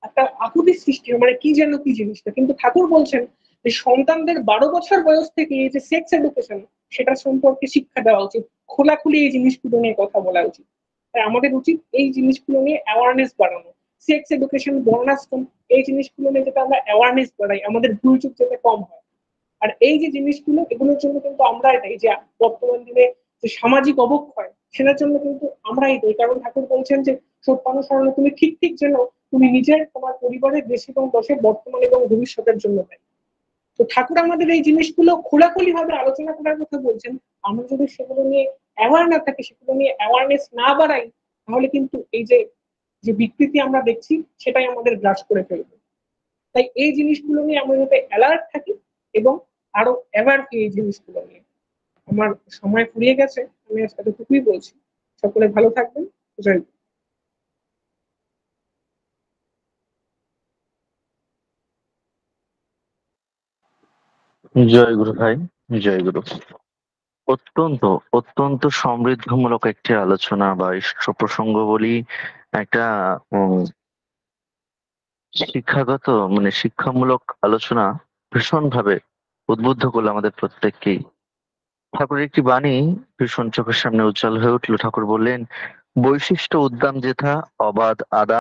একটা আকুতির সৃষ্টি হয়, মানে কি যেন কি জিনিসটা। কিন্তু ঠাকুর বলছেন যে সন্তানদের 12 বছর বয়স থেকে এই যে সেক্স এডুকেশন, সেটা সম্পর্কে শিক্ষা দেওয়া উচিত, খোলাখুলি এই জিনিসগুলো নিয়ে কথা বলা উচিত। তাই আমাদের উচিত এই জিনিসগুলো নিয়ে অ্যাওয়ারনেস বাড়ানো। সেক্স এডুকেশন, বর্ণাশ্রম, এই জিনিসগুলো নিয়ে যাতে আমরা অ্যাওয়ারনেস বাড়াই, আমাদের ভুল চুক যাতে কম হয়। আর এই যে জিনিসগুলো, এগুলোর জন্য কিন্তু আমরা এটাই যে বর্তমান দিনে যে সামাজিক অবক্ষয়, সেটার জন্য কিন্তু আমরা এটাই। কারণ ঠাকুর বলছেন যে সত্যানুসরণে তুমি ঠিক ঠিক যেন তুমি নিজের, তোমার পরিবারের, দেশ এবং দশের বর্তমান এবং ভবিষ্যতের জন্য দেয়। তো ঠাকুর আমাদের এই জিনিসগুলো খোলাখুলি ভাবে আলোচনা করার কথা বলছেন। আমরা যদি সেগুলো নিয়ে অ্যাওয়ার না থাকি, সেগুলো নিয়ে অ্যাওয়ারনেস না বাড়াই, তাহলে কিন্তু এই যে যে বিকৃতি আমরা দেখছি সেটাই আমাদের গ্রাস করে ফেলবে। তাই এই জিনিসগুলো নিয়ে আমরা যাতে অ্যালার্ট থাকি এবং আরো অ্যাওয়ার হই এই জিনিসগুলো নিয়ে। আমার সময় ফুরিয়ে গেছে, আমি আজ এতটুকুই বলছি। সকলে ভালো থাকবেন। জয় গুরু। জয় গুরু ভাই, জয় গুরু। অত্যন্ত অত্যন্ত সমৃদ্ধমূলক একটি আলোচনা বা ইষ্ট প্রসঙ্গ বলি, একটা শিক্ষাগত মানে শিক্ষামূলক আলোচনা ভীষণ ভাবে উদ্বুদ্ধ করলো আমাদের প্রত্যেককেই। ঠাকুরের একটি বাণী ভীষণ চোখের সামনে উজ্জ্বল হয়ে উঠলো। ঠাকুর বললেন, বৈশিষ্ট্য উদ্দাম যেথা, অবাধ আদান